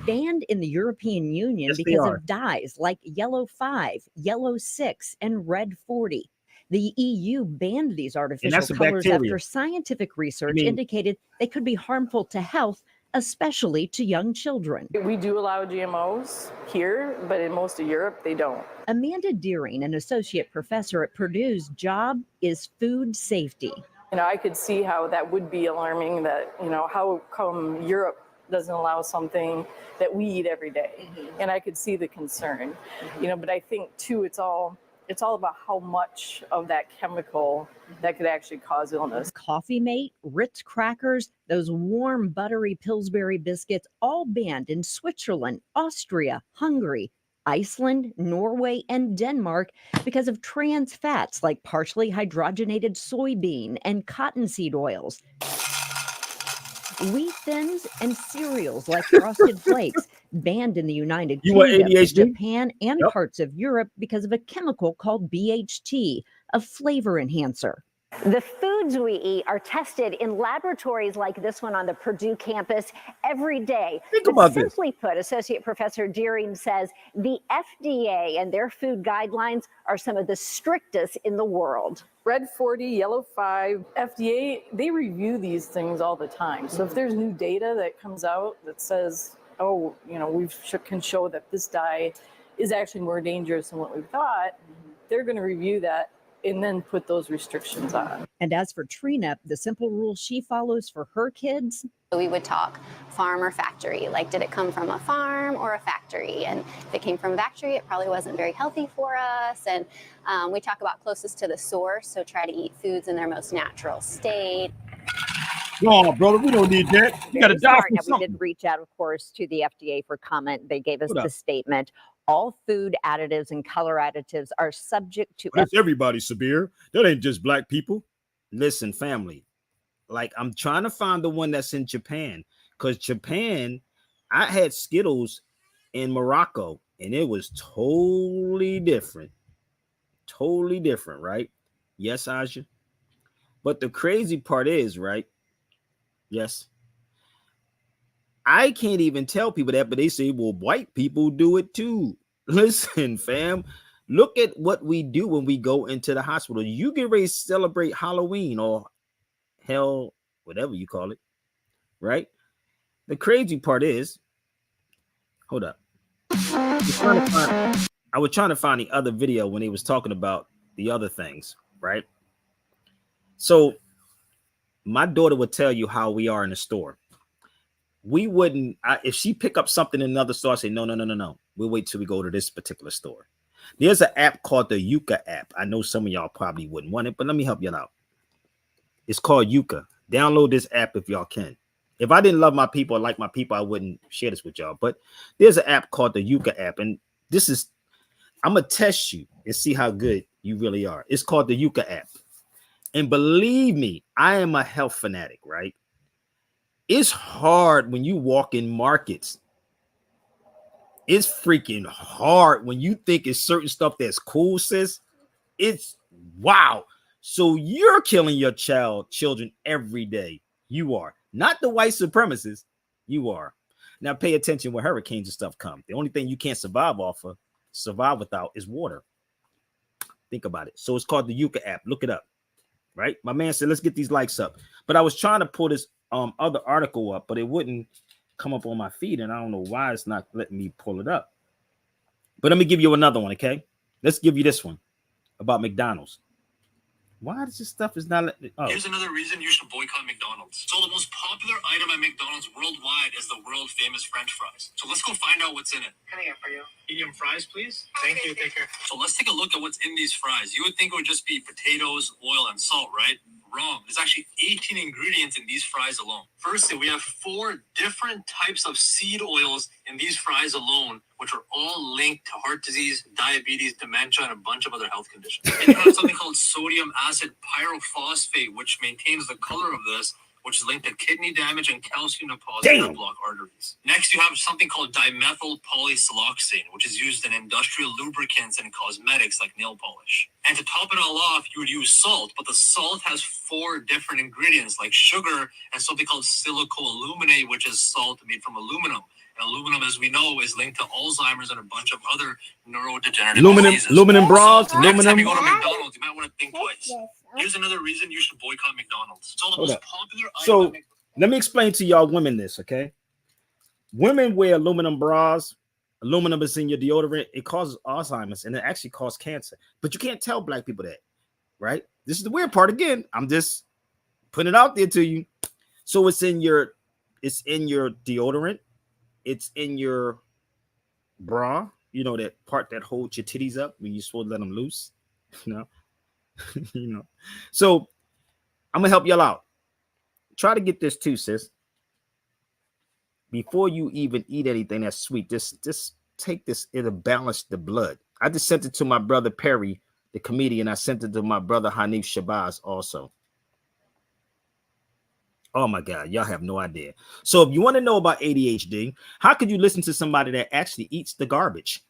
Banned in the European Union Yes, they because are. of dyes like yellow 5, yellow 6, and red 40. The EU banned these artificial that's a colors bacteria. after scientific research mean- indicated they could be harmful to health, especially to young children. We do allow GMOs here, but in most of Europe, they don't. Amanda Deering, an associate professor at Purdue's job is food safety. I could see how that would be alarming, that, how come Europe doesn't allow something that we eat every day? And I could see the concern, but I think too, it's all about how much of that chemical that could actually cause illness. Coffee Mate, Ritz crackers, those warm, buttery Pillsbury biscuits, all banned in Switzerland, Austria, Hungary, Iceland, Norway, and Denmark because of trans fats like partially hydrogenated soybean and cottonseed oils. Wheat thins and cereals like Frosted Flakes banned in the United You want Kingdom, ADHD? Japan, and Yep. parts of Europe because of a chemical called BHT, a flavor enhancer. The foods we eat are tested in laboratories like this one on the Purdue campus every day. Think But about this. simply put, Associate Professor Deering says the FDA and their food guidelines are some of the strictest in the world. Red 40, yellow 5, FDA, they review these things all the time. So if there's new data that comes out that says, we can show that this dye is actually more dangerous than what we thought, they're going to review that and then put those restrictions on. And as for Trina, the simple rule she follows for her kids: We would talk farm or factory, like did it come from a farm or a factory? And if it came from a factory, it probably wasn't very healthy for us. And we talk about closest to the source, so try to eat foods in their most natural state. No, brother, we don't need that. You got to Very die smart. from Now, we something. did reach out, of course, to the FDA for comment. They gave us What up? the statement. All food additives and color additives are subject to That's everybody, Sabir. That ain't just black people. Listen, family. Like, I'm trying to find the one that's in Japan. Because Japan, I had Skittles in Morocco, and it was totally different. Totally different, right? Yes, Aja. But the crazy part is, right? Yes. I can't even tell people that, but they say, well, white people do it too. Listen, fam, look at what we do when we go into the hospital. You get ready to celebrate Halloween or hell, whatever you call it, right? The crazy part is, hold up. I was trying to find the other video when he was talking about the other things, right? So my daughter would tell you how we are in the store. We wouldn't, if she pick up something in another store, I say, no. We'll wait till we go to this particular store. There's an app called the Yuka app. I know some of y'all probably wouldn't want it, but let me help you out. It's called Yuka. Download this app if y'all can. If I didn't love my people or like my people, I wouldn't share this with y'all. But there's an app called the Yuka app. And this is, I'm going to test you and see how good you really are. It's called the Yuka app. And believe me, I am a health fanatic, right? It's hard when you walk in markets It's freaking hard when you think it's certain stuff that's cool, sis. It's wow. So you're killing your children every day. You are not the white supremacists. You are. Now pay attention when hurricanes and stuff come. The only thing you can't survive without is water. Think about it. So it's called the Yucca app. Look it up. Right? My man said, let's get these likes up. But I was trying to pull this other article up, but it wouldn't come up on my feed, and I don't know why it's not letting me pull it up. But let me give you another one, okay? Let's give you this one about McDonald's. Why does this stuff is not letting? Oh. Here's another reason you should boycott McDonald's. So the most popular item at McDonald's worldwide is the world famous French fries. So let's go find out what's in it. Coming up for you. Medium fries, please. Thank you. Take care. So let's take a look at what's in these fries. You would think it would just be potatoes, oil, and salt, right? Wrong. There's actually 18 ingredients in these fries alone. Firstly, we have 4 different types of seed oils in these fries alone, which are all linked to heart disease, diabetes, dementia, and a bunch of other health conditions. And you have something called sodium acid pyrophosphate, which maintains the color of this, which is linked to kidney damage and calcium deposits that block arteries. Next, you have something called dimethyl polysiloxane, which is used in industrial lubricants and cosmetics like nail polish. And to top it all off, you would use salt, but the salt has 4 different ingredients like sugar and something called silicoaluminate, which is salt made from aluminum. And aluminum, as we know, is linked to Alzheimer's and a bunch of other neurodegenerative diseases. Aluminum bras, so next time aluminum. you go to McDonald's, you might want to think twice. Here's another reason you should boycott McDonald's. It's all the most popular item. So let me explain to y'all women this, okay? Women wear aluminum bras. Aluminum is in your deodorant. It causes Alzheimer's and it actually causes cancer. But you can't tell black people that, right? This is the weird part. Again, I'm just putting it out there to you. So it's in your deodorant. It's in your bra. You know, that part that holds your titties up when you're supposed to let them loose. You know. You know, so I'm gonna help y'all out. Try to get this too, sis. Before you even eat anything that's sweet, just take this. It'll balance the blood. I just sent it to my brother Perry, the comedian. I sent it to my brother Hanif Shabazz also. Oh my God, y'all have no idea. So if you want to know about ADHD, how could you listen to somebody that actually eats the garbage?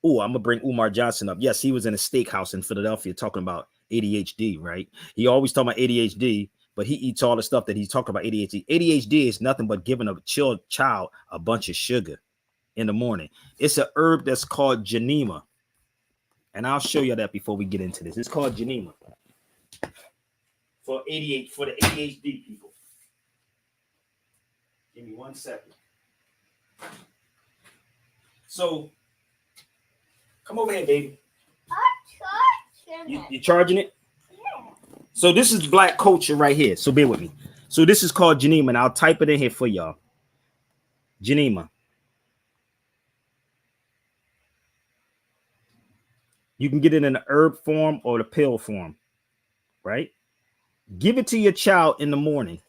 Oh, I'm gonna bring Umar Johnson up. Yes, he was in a steakhouse in Philadelphia talking about ADHD, right? He always talking about ADHD, but he eats all the stuff that he's talking about ADHD. ADHD is nothing but giving a child a bunch of sugar in the morning. It's a herb that's called Janema. And I'll show you that before we get into this. It's called Janema. For the ADHD people. Give me 1 second. So come over here, baby. You charging it? Yeah. So this is black culture right here. So bear with me. So this is called Janema, and I'll type it in here for y'all. Janema. You can get it in the herb form or the pill form, right? Give it to your child in the morning,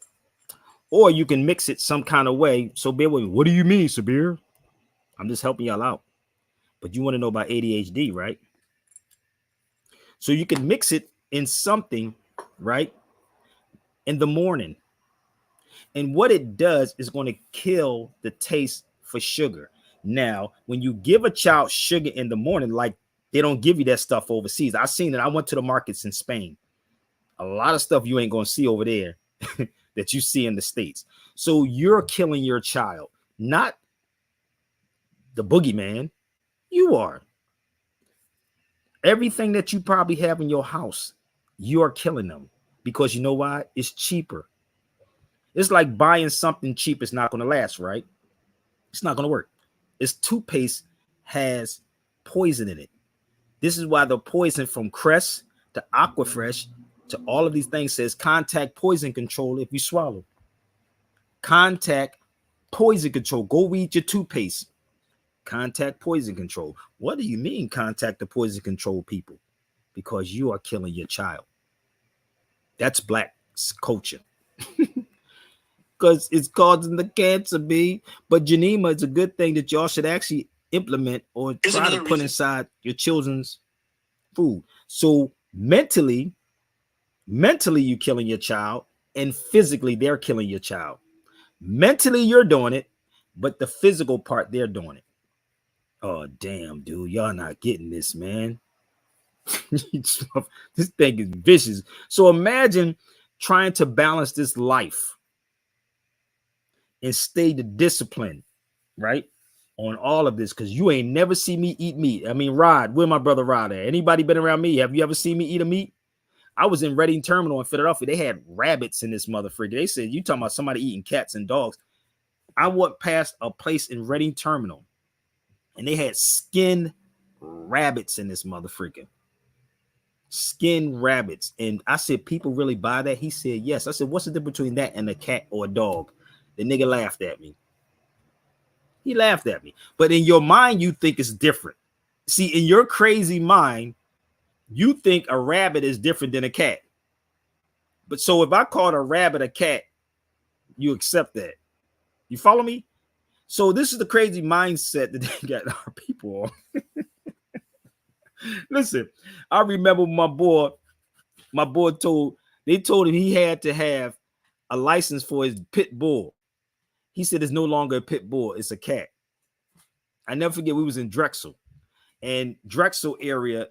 or you can mix it some kind of way. So bear with me. What do you mean, Sabir? I'm just helping y'all out. But you want to know about ADHD, right? So you can mix it in something, right, in the morning. And what it does is going to kill the taste for sugar. Now, when you give a child sugar in the morning, like they don't give you that stuff overseas. I've seen it. I went to the markets in Spain. A lot of stuff you ain't going to see over there that you see in the States. So you're killing your child, not the boogeyman. You are. Everything that you probably have in your house, you are killing them because you know why? It's cheaper. It's like buying something cheap. It's not going to last, right? It's not going to work. This toothpaste has poison in it. This is why the poison from Crest to Aquafresh to all of these things says contact poison control if you swallow. Contact poison control. Go read your toothpaste. Contact poison control. What do you mean contact the poison control people? Because you are killing your child. That's black culture. Because it's causing the cancer, B. But Janema is a good thing that y'all should actually implement or try to put inside your children's food. So mentally you're killing your child, and physically they're killing your child. Mentally you're doing it. but the physical part, they're doing it. Oh, damn, dude. Y'all not getting this, man. This thing is vicious. So imagine trying to balance this life and stay the discipline, right? On all of this, because you ain't never see me eat meat. I mean, Rod, where my brother Rod at? Anybody been around me? Have you ever seen me eat a meat? I was in Reading Terminal in Philadelphia. They had rabbits in this motherfucker. They said, you talking about somebody eating cats and dogs. I walked past a place in Reading Terminal and they had skinned rabbits in this motherfucker. Skinned rabbits. And I said, people really buy that? He said, yes. I said, what's the difference between that and a cat or a dog? The nigga laughed at me. He laughed at me. But in your mind, you think it's different. See, in your crazy mind, you think a rabbit is different than a cat. But so if I called a rabbit a cat, you accept that. You follow me? So this is the crazy mindset that they got our people on. Listen, I remember my boy told him he had to have a license for his pit bull. He said it's no longer a pit bull, it's a cat. I never forget, we was in Drexel. And Drexel area,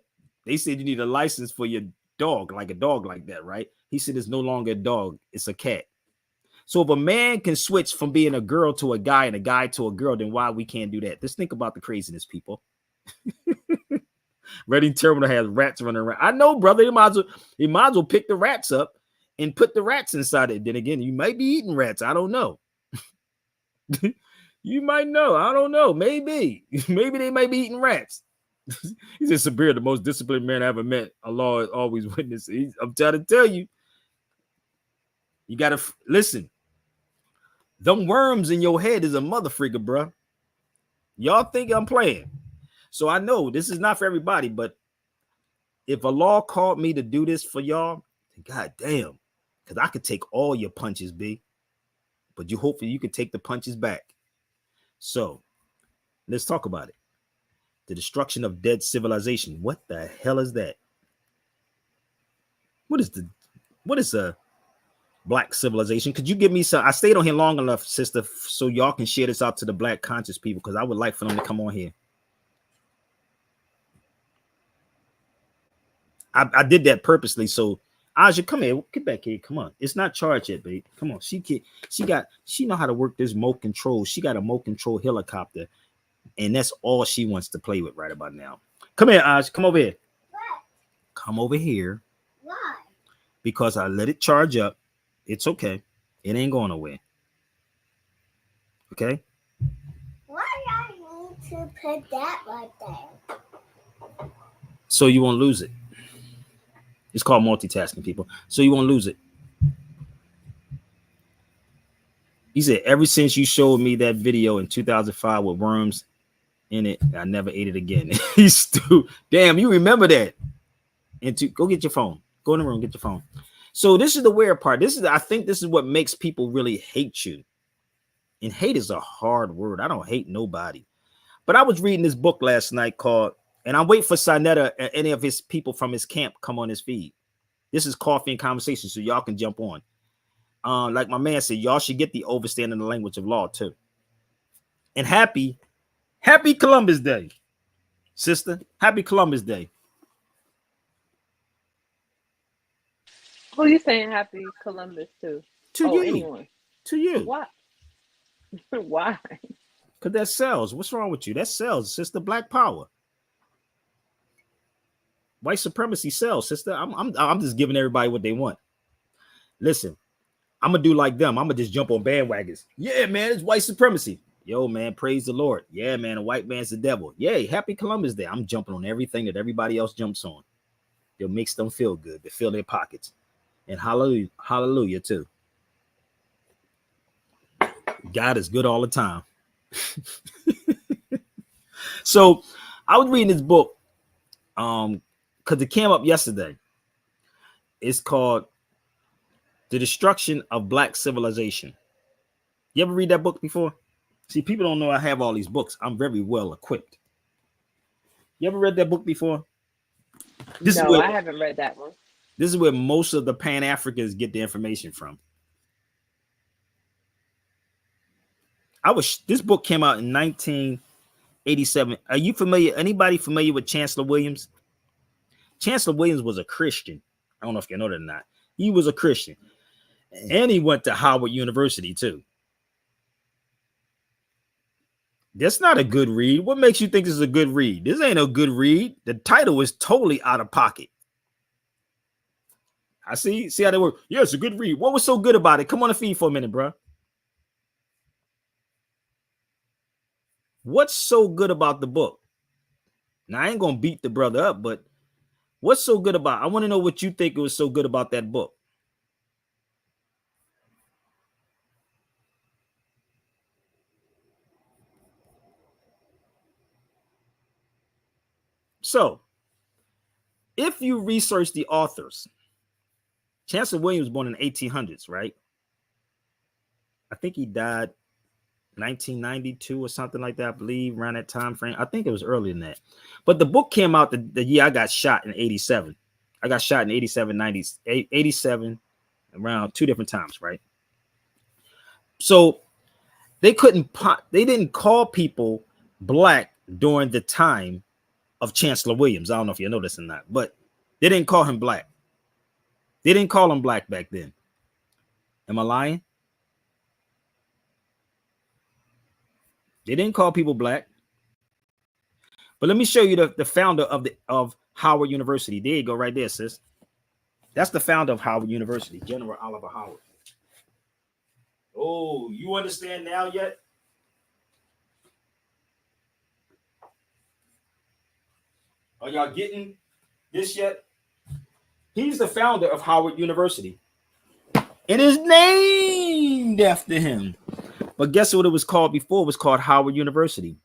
they said you need a license for your dog, like a dog like that, right? He said it's no longer a dog, it's a cat. So if a man can switch from being a girl to a guy and a guy to a girl, then why we can't do that? Just think about the craziness, people. Reading Terminal has rats running around. I know, brother. You might as well pick the rats up and put the rats inside it. Then again, you might be eating rats. I don't know. You might know. I don't know. Maybe they might be eating rats. He said, Sabir, the most disciplined man I ever met. Allah is always witness. I'm trying to tell you. You got to listen. Them worms in your head is a motherfreaker, bro. Y'all think I'm playing. So I know this is not for everybody, but if Allah called me to do this for y'all, god damn, because I could take all your punches, B. But hopefully you can take the punches back. So let's talk about it. The destruction of dead civilization. What the hell is that? What is a black civilization? Could you give me some? I stayed on here long enough, sister, so y'all can share this out to the black conscious people, because I would like for them to come on here. I did that purposely. So Aja, come here, get back here. Come on. It's not charged yet, babe. Come on. She know how to work this remote control. She got a remote control helicopter, and that's all she wants to play with right about now. Come here, Aja. Come over here. What? Come over here. Why? Because I let it charge up. It's okay. It ain't going nowhere. Okay? Why do I need to put that right there? So you won't lose it. It's called multitasking, people. So you won't lose it. He said, ever since you showed me that video in 2005 with worms in it, I never ate it again. He's stupid. Damn, you remember that. And go get your phone. Go in the room, get your phone. So this is the weird part. I think this is what makes people really hate you. And hate is a hard word. I don't hate nobody. But I was reading this book last night called, and I'm waiting for Sinetta and any of his people from his camp come on his feed. This is Coffee and Conversation, so y'all can jump on. Like my man said, y'all should get the Overstanding the Language of Law too. And happy Columbus Day, sister. Happy Columbus Day. Who you saying happy Columbus to? To you. Anyone. To you. Why? Why? Because that sells. What's wrong with you? That sells, sister. Black power. White supremacy sells, sister. I'm just giving everybody what they want. Listen, I'm gonna do like them. I'm gonna just jump on bandwagons. Yeah, man, it's white supremacy. Yo, man, praise the Lord. Yeah, man, a white man's the devil. Yay, happy Columbus Day. I'm jumping on everything that everybody else jumps on. It makes them feel good. They fill their pockets. And hallelujah too. God is good all the time. So I was reading this book because it came up yesterday. It's called The Destruction of Black Civilization. You ever read that book before? See, people don't know I have all these books. I'm very well equipped. You ever read that book before? I haven't read that one. This is where most of the Pan-Africans get the information from. This book came out in 1987. Are you familiar? Anybody familiar with Chancellor Williams? Chancellor Williams was a Christian. I don't know if you know that or not. He was a Christian. And he went to Howard University too. That's not a good read. What makes you think this is a good read? This ain't a good read. The title is totally out of pocket. I see how they work. Yeah, it's a good read. What was so good about it? Come on the feed for a minute, bro. What's so good about the book? Now, I ain't gonna beat the brother up, but what's so good about it? I want to know what you think it was so good about that book. So, if you research the authors, Chancellor Williams was born in the 1800s, right? I think he died 1992 or something like that, I believe, around that time frame. I think it was earlier than that. But the book came out the year I got shot in 87. I got shot in 87, 90, 87, around 2 different times, right? So they didn't call people black during the time of Chancellor Williams. I don't know if you know this or not, but they didn't call him black. They didn't call him black back then. Am I lying? They didn't call people black. But let me show you the founder of Howard University. There you go, right there, sis. That's the founder of Howard University, General Oliver Howard. Oh, you understand now yet? Are y'all getting this yet? He's the founder of Howard University. It is named after him. But guess what it was called before? It was called Howard University.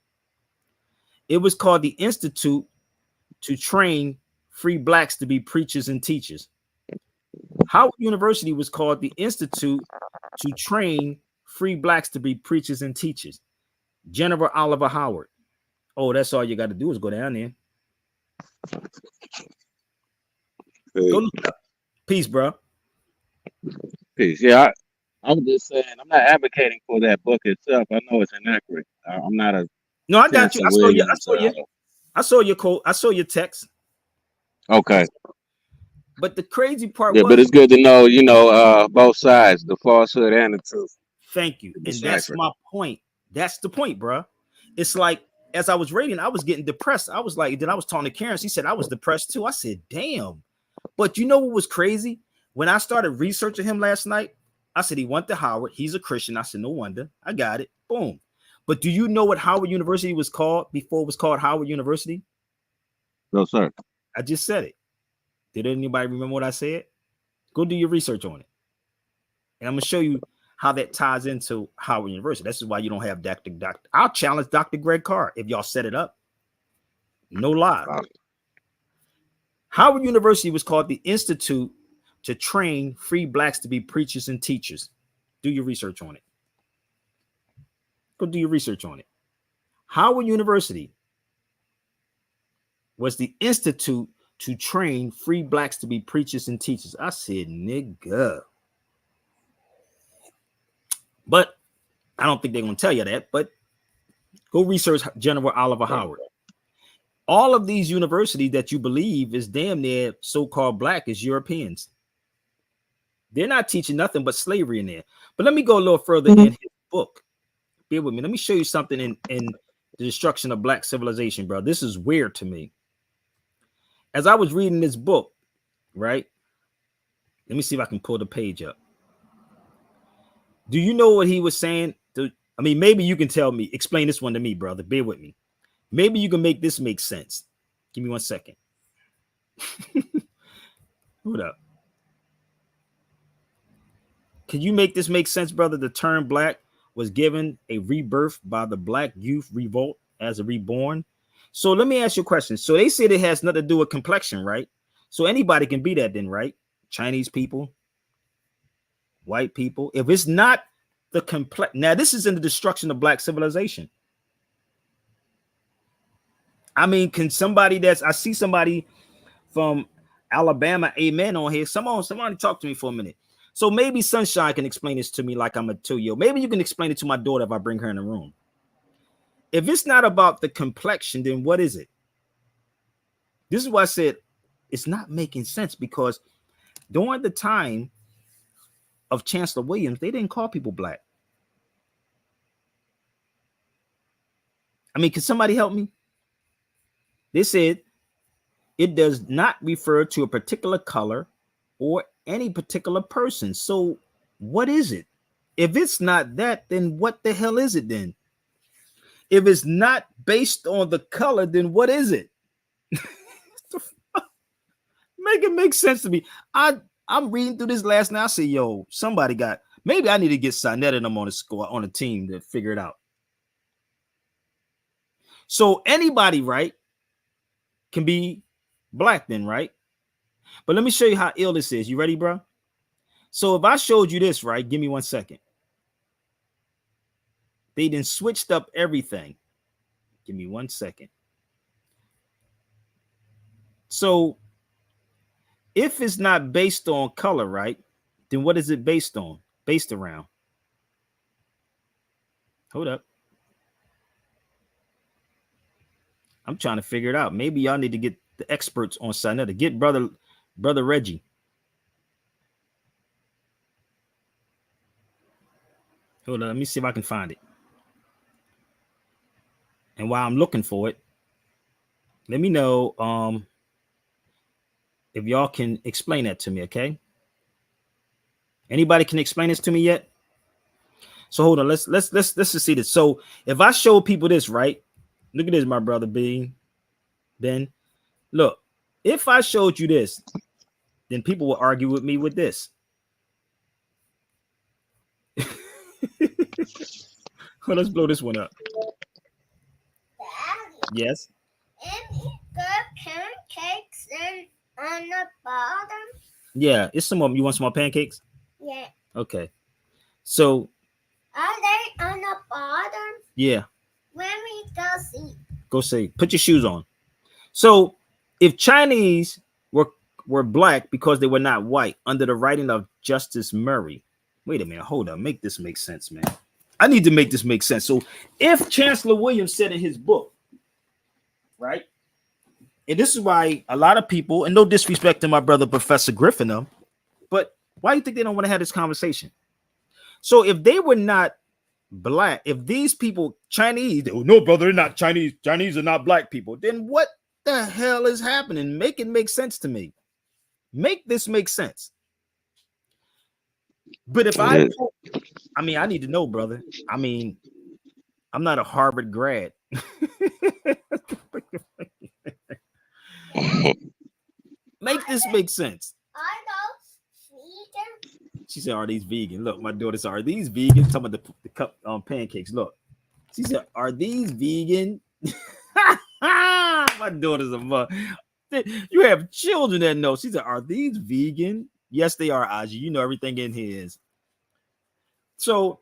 It was called the Institute to Train Free Blacks to be Preachers and Teachers. Howard University was called the Institute to Train Free Blacks to be Preachers and Teachers. General Oliver Howard. Oh, that's all you got to do is go down there. Hey. Go look it up. Peace, bro. Peace. Yeah, I was just saying, I'm not advocating for that book itself. I know it's inaccurate. I'm not a. No, I got you. I saw you. I saw your quote. I saw your text. Okay. But the crazy part but it's good to know, both sides, the falsehood and the truth. Thank you. And that's my point. That's the point, bro. It's like, as I was reading, I was getting depressed. I was like, then I was talking to Karen. She said I was depressed too. I said, damn. But you know what was crazy? When I started researching him last night, I said he went to Howard. He's a Christian. I said, no wonder. I got it. Boom. But do you know what Howard University was called before it was called Howard University? No, sir. I just said it. Did anybody remember what I said? Go do your research on it. And I'm going to show you how that ties into Howard University. This is why you don't have Dr. I'll challenge Dr. Greg Carr if y'all set it up. No lie. Wow. Howard University was called the Institute to Train Free Blacks to be Preachers and Teachers. Do your research on it. Go do your research on it. Howard University was the Institute to Train Free Blacks to be Preachers and Teachers. I said, nigga. But I don't think they're going to tell you that, but go research General Oliver Howard. All of these universities that you believe is damn near so-called black is Europeans. They're not teaching nothing but slavery in there. But let me go a little further in his book. Bear with me. Let me show you something in The Destruction of Black Civilization, bro. This is weird to me. As I was reading this book, right? Let me see if I can pull the page up. Do you know what he was saying? I mean, maybe you can tell me, explain this one to me, brother. Bear with me. Maybe you can make this make sense. Give me 1 second. Hold up. Can you make this make sense, brother? The term black was given a rebirth by the Black Youth Revolt as a reborn. So let me ask you a question. So they said it has nothing to do with complexion, right? So anybody can be that then, right? Chinese people, white people. If it's not the complex, now this is in the destruction of black civilization. I mean, can somebody I see somebody from Alabama, amen, on here. Somebody talk to me for a minute. So maybe Sunshine can explain this to me like I'm a 2-year-old. Maybe you can explain it to my daughter if I bring her in the room. If it's not about the complexion, then what is it? This is why I said it's not making sense, because during the time of Chancellor Williams, they didn't call people black. I mean, can somebody help me? They said it does not refer to a particular color or any particular person. So what is it? If it's not that, then what the hell is it then? If it's not based on the color, then what is it? Make it make sense to me. I'm reading through this last night. I say, yo, somebody got, maybe I need to get Sinetta and them on the score on a team to figure it out. So anybody, right, can be black then, right? But let me show you how ill this is. You ready, bro? So if I showed you this, right, give me 1 second. They then switched up everything. Give me 1 second. So if it's not based on color, right, then what is it based on? Based around? Hold up. I'm trying to figure it out. Maybe y'all need to get the experts on Sinetta. Get brother Reggie. Hold on, let me see if I can find it. And while I'm looking for it, let me know if y'all can explain that to me, okay? Anybody can explain this to me yet? So hold on, let's just see this. So if I show people this, right? Look at this, my brother Ben. Look, if I showed you this, then people will argue with me with this. Well, let's blow this one up. Yes. And the pancakes on the bottom. Yeah, it's some more. You want some more pancakes? Yeah. Okay. So. Are they on the bottom? Yeah. When we go see. Go see. Put your shoes on. So, if Chinese were black because they were not white under the writing of Justice Murray. Wait a minute. Hold on. Make this make sense, man. I need to make this make sense. So, if Chancellor Williams said in his book, right? And this is why a lot of people, and no disrespect to my brother Professor Griffin, but why do you think they don't want to have this conversation? So if they were not black, if these people Chinese, no, brother, they're not Chinese. Chinese are not black people. Then what the hell is happening? Make it make sense to me. Make this make sense. But if I mean, I need to know, brother. I mean, I'm not a Harvard grad. Make this make sense. Are those vegan? She said, "Are these vegan?" Look, my daughter said, "Are these vegan?" Some of the cup pancakes. Look, she said, "Are these vegan?" My daughter's a mother. You have children that know. She said, "Are these vegan?" Yes, they are, Aji. You know everything in here is. So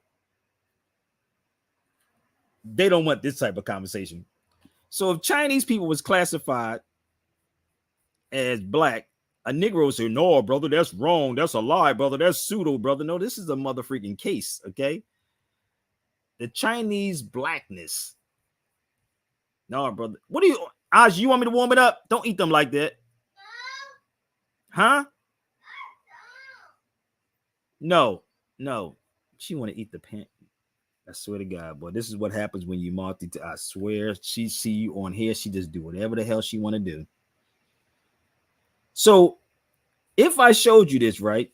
they don't want this type of conversation. So if Chinese people was classified as black, a Negro would say, "No, brother, that's wrong. That's a lie, brother. That's pseudo, brother. No, this is a mother freaking case, okay? The Chinese blackness. No, brother. What do you, Aj, you want me to warm it up? Don't eat them like that. Huh? No. She want to eat the pan. I swear to God, boy, this is what happens when you multitask. I swear, she see you on here. She just do whatever the hell she want to do. So if I showed you this, right,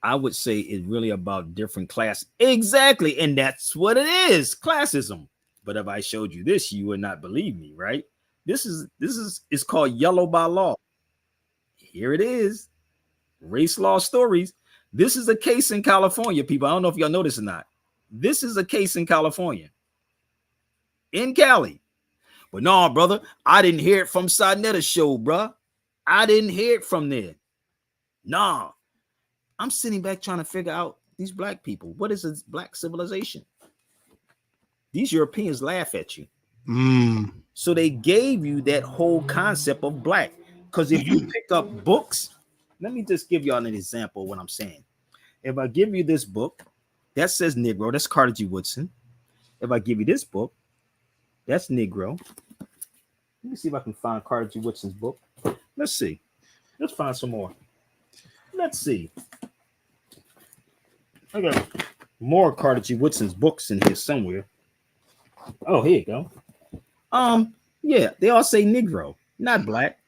I would say it's really about different class. Exactly. And that's what it is. Classism. But if I showed you this, you would not believe me, right? This is it's called yellow by law. Here it is. Race law stories. This is a case in California, people. I don't know if y'all know this or not. This is a case in California. In Cali. But no, brother, I didn't hear it from Sinetta's show, bro. I didn't hear it from there. Nah. I'm sitting back trying to figure out these black people. What is this black civilization? These Europeans laugh at you. So they gave you that whole concept of black. Because if you pick up books, let me just give y'all an example of what I'm saying. If I give you this book that says Negro, that's Carter G. Woodson. If I give you this book, that's Negro. Let me see if I can find Carter G. Woodson's book. Let's see. Let's find some more. Let's see. I got more Carter G. Woodson's books in here somewhere. Oh, here you go. Yeah, they all say Negro, not black.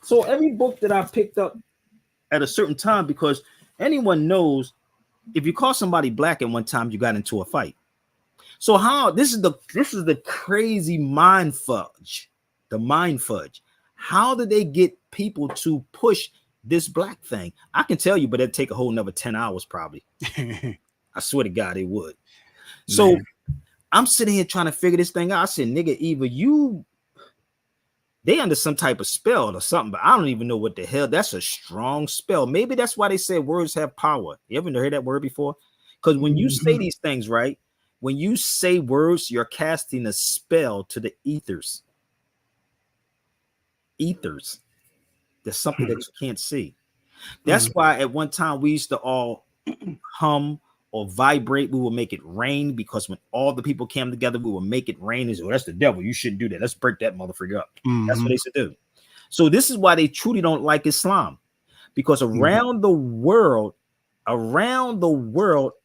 So every book that I picked up at a certain time, because anyone knows if you call somebody black at one time, you got into a fight. So how this is the crazy mind fudge, the mind fudge. How did they get people to push this black thing? I can tell you, but it'd take a whole another 10 hours probably. I swear to God, it would. So man, I'm sitting here trying to figure this thing out. I said, nigga, either they under some type of spell or something, but I don't even know what the hell. That's a strong spell. Maybe that's why they say words have power. You ever heard that word before? Because when you say these things, right? When you say words, you're casting a spell to the ethers. Ethers. There's something that you can't see. That's why at one time we used to all hum or vibrate. We will make it rain, because when all the people came together, we will make it rain. And say, oh, that's the devil. You shouldn't do that. Let's break that motherfucker up. That's what they should do. So this is why they truly don't like Islam, because around the world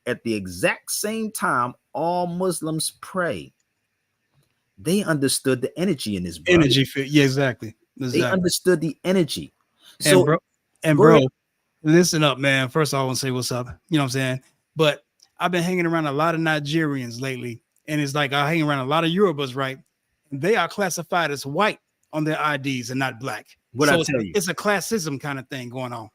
at the exact same time, all Muslims pray. They understood the energy in this. Energy, yeah, exactly. They understood the energy. So, bro, listen up, man. First, I want to say what's up. You know what I'm saying? But I've been hanging around a lot of Nigerians lately, and it's like I hang around a lot of Yorubas, right? They are classified as white on their IDs and not black. What I tell you, it's a classism kind of thing going on.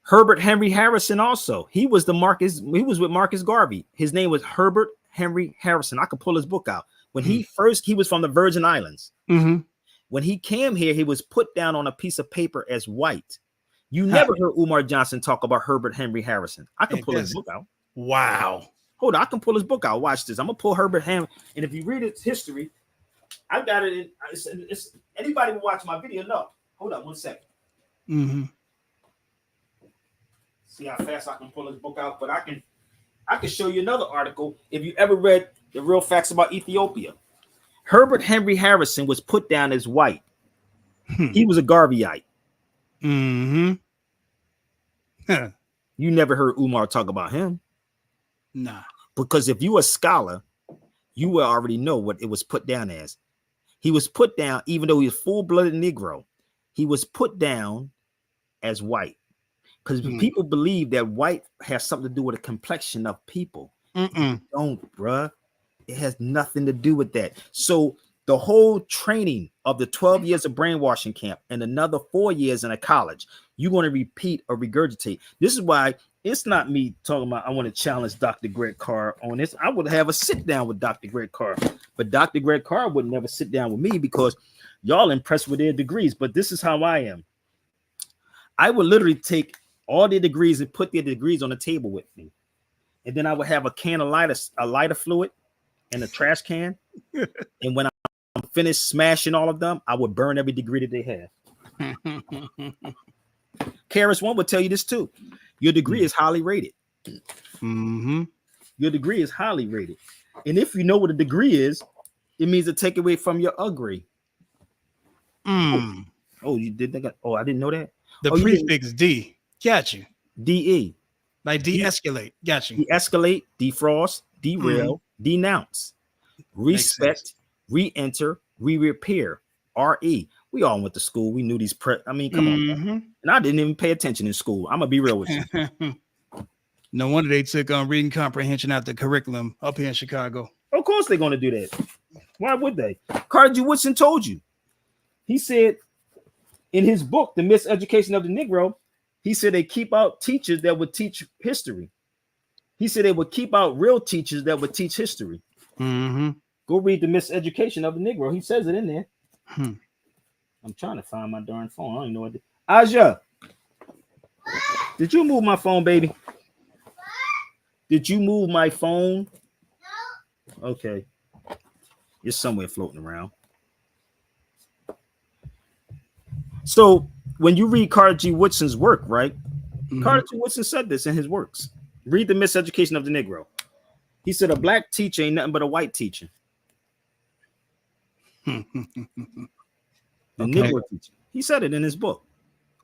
Herbert Henry Harrison also. He was with Marcus Garvey. His name was Herbert Henry Harrison. I could pull his book out. When he was from the Virgin Islands. When he came here, he was put down on a piece of paper as white. You never heard Umar Johnson talk about Herbert Henry Harrison. I can pull his book out. Wow. Hold on, I can pull his book out. Watch this. I'm gonna pull Herbert Henry, and if you read its history, I got it. It's anybody who watch my video know. Hold on 1 second. See how fast I can pull his book out, but I can show you another article if you ever read The Real Facts About Ethiopia. Herbert Henry Harrison was put down as white. He was a Garveyite. You never heard Umar talk about him. Nah. Because if you a scholar, you will already know what it was put down as. He was put down, even though he was full-blooded Negro, he was put down as white. Because people believe that white has something to do with the complexion of people. Don't, bruh. It has nothing to do with that. So the whole training of the 12 years of brainwashing camp and another 4 years in a college, you're going to repeat or regurgitate. This is why it's not me talking about I want to challenge Dr. Greg Carr on this. I would have a sit down with Dr. Greg Carr, but Dr. Greg Carr would never sit down with me because y'all impressed with their degrees. But this is how I am. I would literally take all their degrees and put their degrees on the table with me. And then I would have a can of lighter fluid and a trash can. And when I'm finished smashing all of them, I would burn every degree that they have. Karis One would tell you this too. Your degree is highly rated. Your degree is highly rated. And if you know what a degree is, it means to take away from your degree. Oh, you did that? Oh, I didn't know that. The prefix D. Got you. DE. Like de-escalate. Got you. De-escalate, defrost, derail, denounce, respect, re-enter, re-repair, RE. We all went to school. We knew these. Come on. And I didn't even pay attention in school. I'm going to be real with you. No wonder they took on reading comprehension out the curriculum up here in Chicago. Of course they're going to do that. Why would they? Carter G. Woodson told you. He said in his book, The Miseducation of the Negro, he said they keep out teachers that would teach history. He said they would keep out real teachers that would teach history. Go read The Miseducation of the Negro. He says it in there. I'm trying to find my darn phone. I don't even know what. Aja, did you move my phone, baby? Did you move my phone? No. Okay. It's somewhere floating around. So when you read Carter G. Woodson's work, right? Mhm. Carter G. Woodson said this in his works. Read The Miseducation of the Negro. He said a black teacher ain't nothing but a white teacher. The Negro teacher. He said it in his book.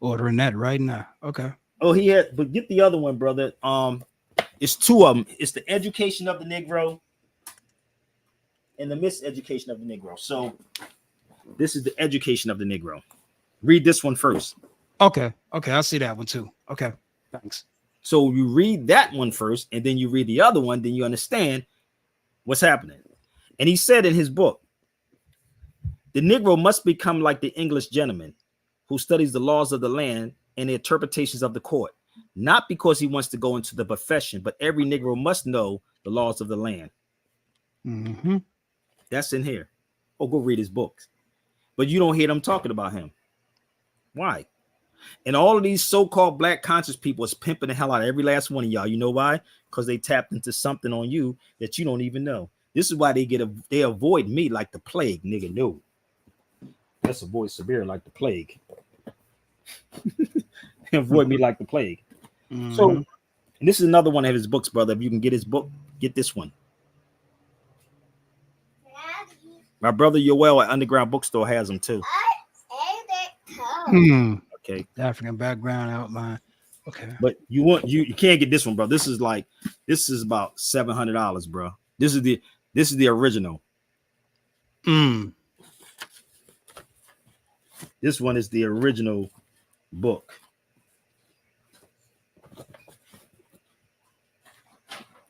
Ordering that right now. Okay. Oh, he had, but get the other one, brother. It's two of them. It's The Education of the Negro and The Miseducation of the Negro. So this is The Education of the Negro. Read this one first. Okay. Okay. I see that one too. Okay. Thanks. So you read that one first, and then you read the other one, then you understand what's happening. And he said in his book, the Negro must become like the English gentleman who studies the laws of the land and the interpretations of the court, not because he wants to go into the profession, but every Negro must know the laws of the land. Mm-hmm. That's in here. Oh, go read his books. But you don't hear them talking about him. Why? And all of these so-called black conscious people is pimping the hell out of every last one of y'all. You know why? Because they tapped into something on you that you don't even know. This is why they avoid me like the plague, nigga. No, that's avoid severe like the plague. They avoid me like the plague. Mm-hmm. So, and this is another one of his books, brother. If you can get his book, get this one. My brother Yoel at Underground Bookstore has them too. Okay. African background outline. Okay. But you can't get this one, bro. This is about $700, bro. This is the original. This one is the original book.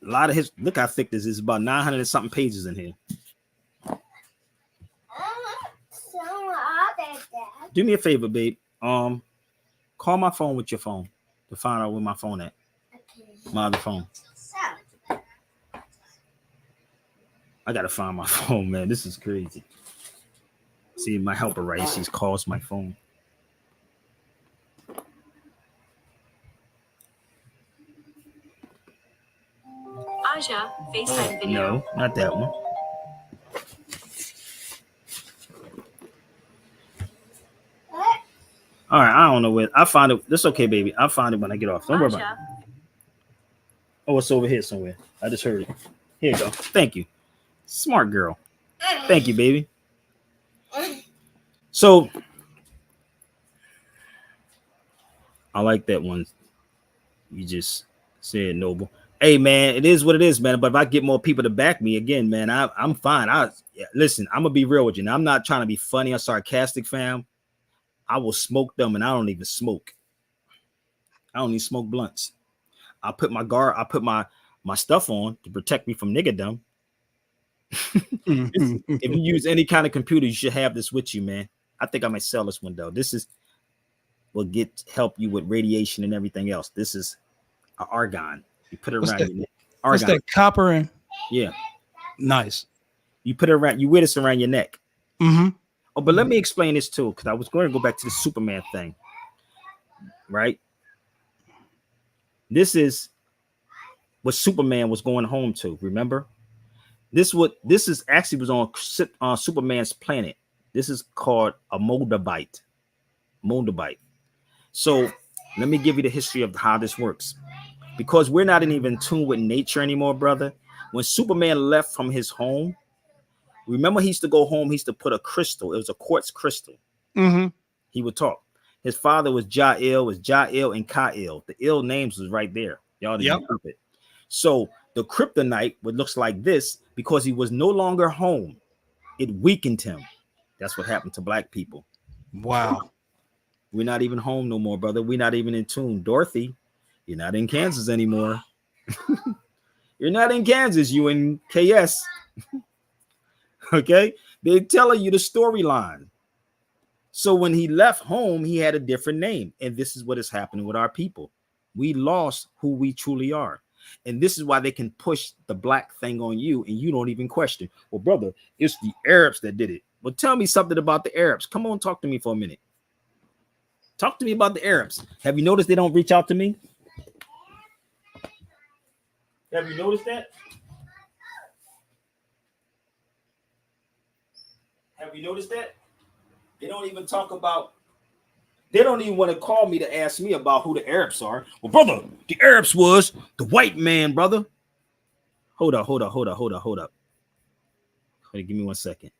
A lot of his, look how thick this is. About 900 and something pages in here. Do me a favor, babe. Call my phone with your phone to find out where my phone at. Okay. My other phone. I gotta find my phone, man. This is crazy. See, my helper right, she's calls my phone. Aja, FaceTime video. No, not that one. All right, I don't know where I found it. That's okay, baby. I'll find it when I get off. Don't worry about it. Oh, it's over here somewhere. I just heard it. Here you go. Thank you. Smart girl. Thank you, baby. So I like that one. You just said Noble. Hey, man, it is what it is, man. But if I get more people to back me again, man, I'm fine. Listen, I'm gonna be real with you. Now, I'm not trying to be funny or sarcastic, fam. I will smoke them, and I don't even smoke. I don't even smoke blunts. I put my guard, I put my stuff on to protect me from niggerdom. If you use any kind of computer, you should have this with you, man. I think I might sell this one though. This will help you with radiation and everything else. This is an argon. You put it around your neck. Argon. What's that, copper and? Yeah. Nice. You put it around. You wear this around your neck. Mm-hmm. Oh, but let me explain this too, because I was going to go back to the Superman thing, right? This is what Superman was going home to. Remember, this is actually was on Superman's planet. This is called a Moldavite. So let me give you the history of how this works, because we're not even in tune with nature anymore, brother. When Superman left from his home, remember he used to go home. He used to put a crystal. It was a quartz crystal. Mm-hmm. He would talk. His father was Jael, and Ka'il. The ill names was right there. Y'all didn't help it. So the kryptonite would looks like this because he was no longer home. It weakened him. That's what happened to black people. Wow. We're not even home no more, brother. We're not even in tune. Dorothy, you're not in Kansas anymore. You're not in Kansas. You in KS. Okay? They're telling you the storyline. So when he left home, he had a different name. And this is what is happening with our people. We lost who we truly are. And this is why they can push the black thing on you and you don't even question. Well, brother, it's the Arabs that did it. Well, tell me something about the Arabs. Come on, talk to me for a minute. Talk to me about the Arabs. Have you noticed they don't reach out to me? Have you noticed that? Have you noticed that? They don't even talk about They don't even want to call me to ask me about who the Arabs are. Well, brother, the Arabs was the white man, brother. Hold up. Hey, give me 1 second.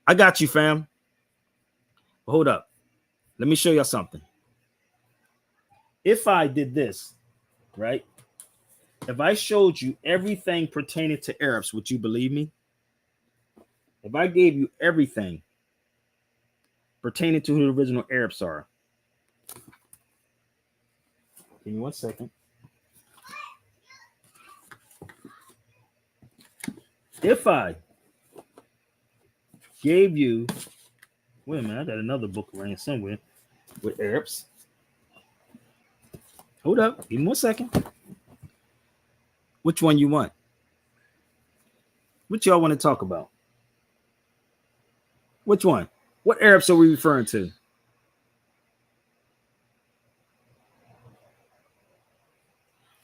I got you, fam. Hold up. Let me show y'all something. If I did this, right? If I showed you everything pertaining to Arabs, would you believe me? If I gave you everything pertaining to who the original Arabs are. Give me 1 second. If I gave you, wait a minute, I got another book around somewhere with Arabs. Hold up, give me 1 second. Which one you want? What y'all want to talk about? Which one? What Arabs are we referring to?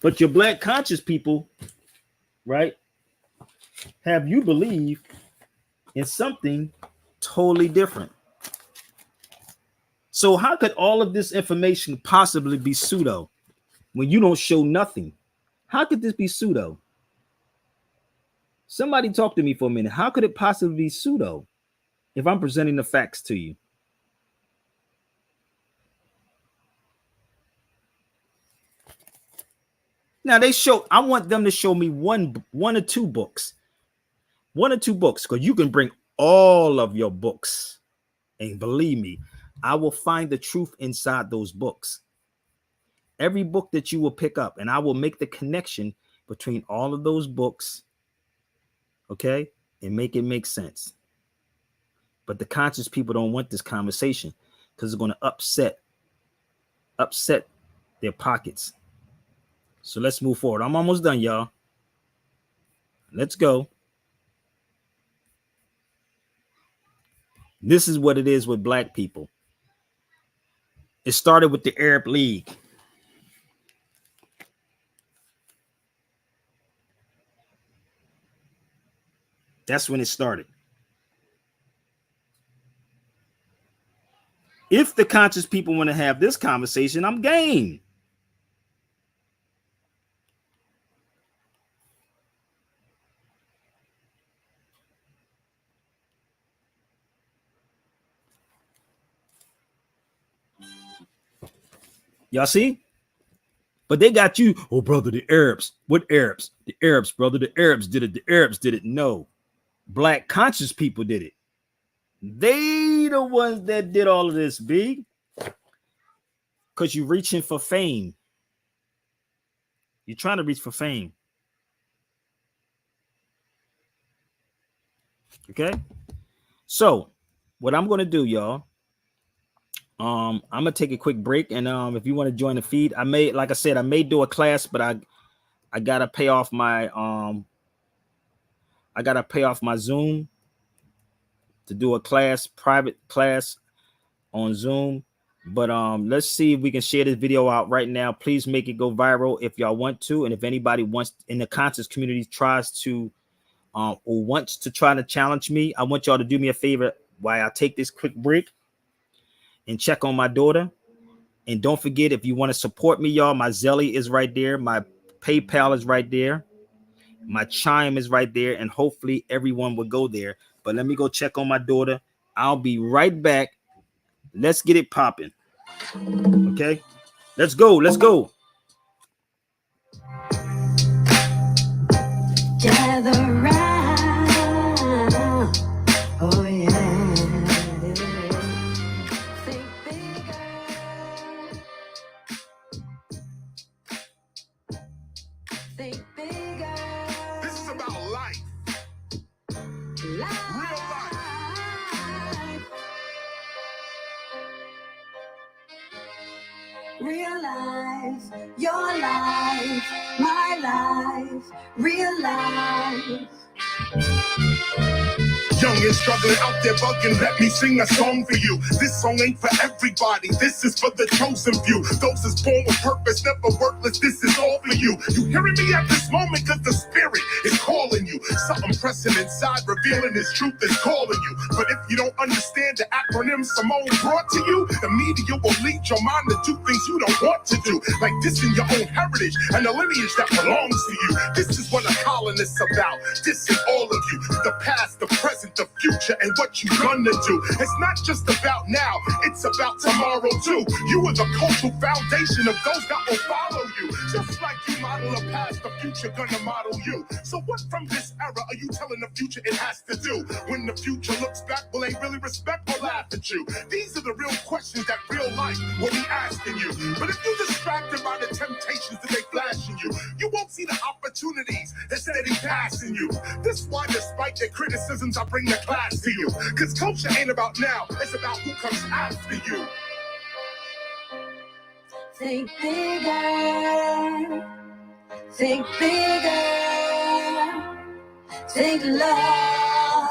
But your black conscious people, right, have you believe in something totally different. So how could all of this information possibly be pseudo when you don't show nothing? How could this be pseudo? Somebody talk to me for a minute. How could it possibly be pseudo if I'm presenting the facts to you? Now I want them to show me one or two books. One or two books, because you can bring all of your books. And believe me, I will find the truth inside those books. Every book that you will pick up, and I will make the connection between all of those books, okay, and make it make sense. But the conscious people don't want this conversation because it's going to upset their pockets. So let's move forward. I'm almost done, y'all. Let's go. This is what it is with black people. It started with the Arab League. That's when it started. If the conscious people want to have this conversation, I'm game. Y'all see? But they got you. Oh, brother, the Arabs. What Arabs? The Arabs, brother. The Arabs did it. The Arabs did it. No. Black conscious people did it. They the ones that did all of this, B. Because you're reaching for fame. You're trying to reach for fame. Okay? So, what I'm going to do, y'all, I'm gonna take a quick break, and if you want to join the feed, I may do a class, but I gotta pay off my Zoom to do a private class on Zoom. But let's see if we can share this video out right now. Please make it go viral if y'all want to, and if anybody wants in the conscious community tries to or wants to try to challenge me, I want y'all to do me a favor while I take this quick break and check on my daughter. And don't forget, if you want to support me, y'all, my Zelly is right there. My PayPal is right there. My Chime is right there. And hopefully everyone will go there. But let me go check on my daughter. I'll be right back. Let's get it popping. Okay? Let's go. Let's go. Gather round. Oh, yeah. This is about life. Real life. Real life, your life, my life, real life. Young and struggling out there bugging, let me sing a song for you. This song ain't for everybody, this is for the chosen few. Those is born with purpose, never worthless, this is all for you. You hearing me at this moment cause the spirit is calling you. something pressing inside, revealing his truth is calling you. But if you don't understand the acronym Simone brought to you, the media will lead your mind to do things you don't want to do, like dissing your own heritage and the lineage that belongs to you. This is what a colonist's about, dissing all of you, the past, the present, the future, and what you gonna do. It's not just about now, it's about tomorrow too. You are the cultural foundation of those that will follow you. Just like you model a past, the future gonna model you. So what from this era are you telling the future it has to do? When the future looks back, will they really respect or laugh at you? These are the real questions that real life will be asking you. But if you're distracted by the temptations that they flashing you, you won't see the opportunities that steady passing you. This is why despite their criticisms, I bring the class to you. Cause culture ain't about now, it's about who comes after you. Think bigger, think bigger, think love.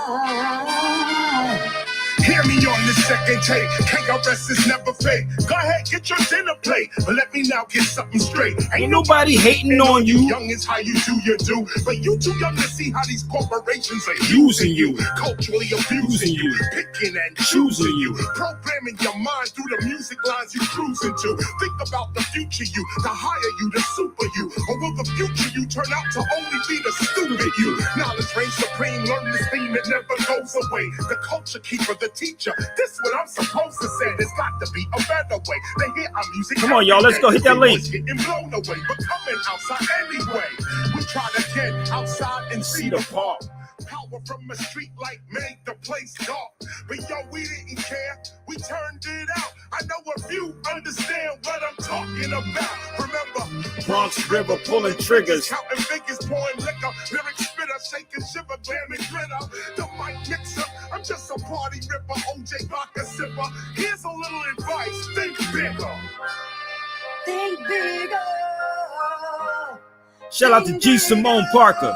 Hear me on this second take. KRS is never fake. Go ahead, get your dinner plate. But let me now get something straight. Ain't nobody hating on you. Young is how you do your do. But you too young to see how these corporations are using you, culturally abusing you, picking and choosing you, programming your mind through the music lines you cruising to. Think about the future you, the higher you, the super you. Or will the future you turn out to only be the stupid you? Knowledge reigns supreme. Learn this theme that never goes away. The culture keeper, the teacher. This what I'm supposed to say. There's got to be a better way. They hear our music. Come on, y'all. Let's go hit that link. Getting blown away, but coming outside anyway. We try to get outside and see the park. Power from a street light made the place dark. But yo, we didn't care. We turned it out. I know a few understand what I'm talking about. Remember, Bronx River pulling triggers. Counting figures, pouring liquor. Lyric spitter, shaking, shiver, glamming glitter. The mic mixer. I'm just a party ripper. OJ vodka sipper. Here's a little advice. Think bigger. Think bigger. Shout out to G. Simone Parker.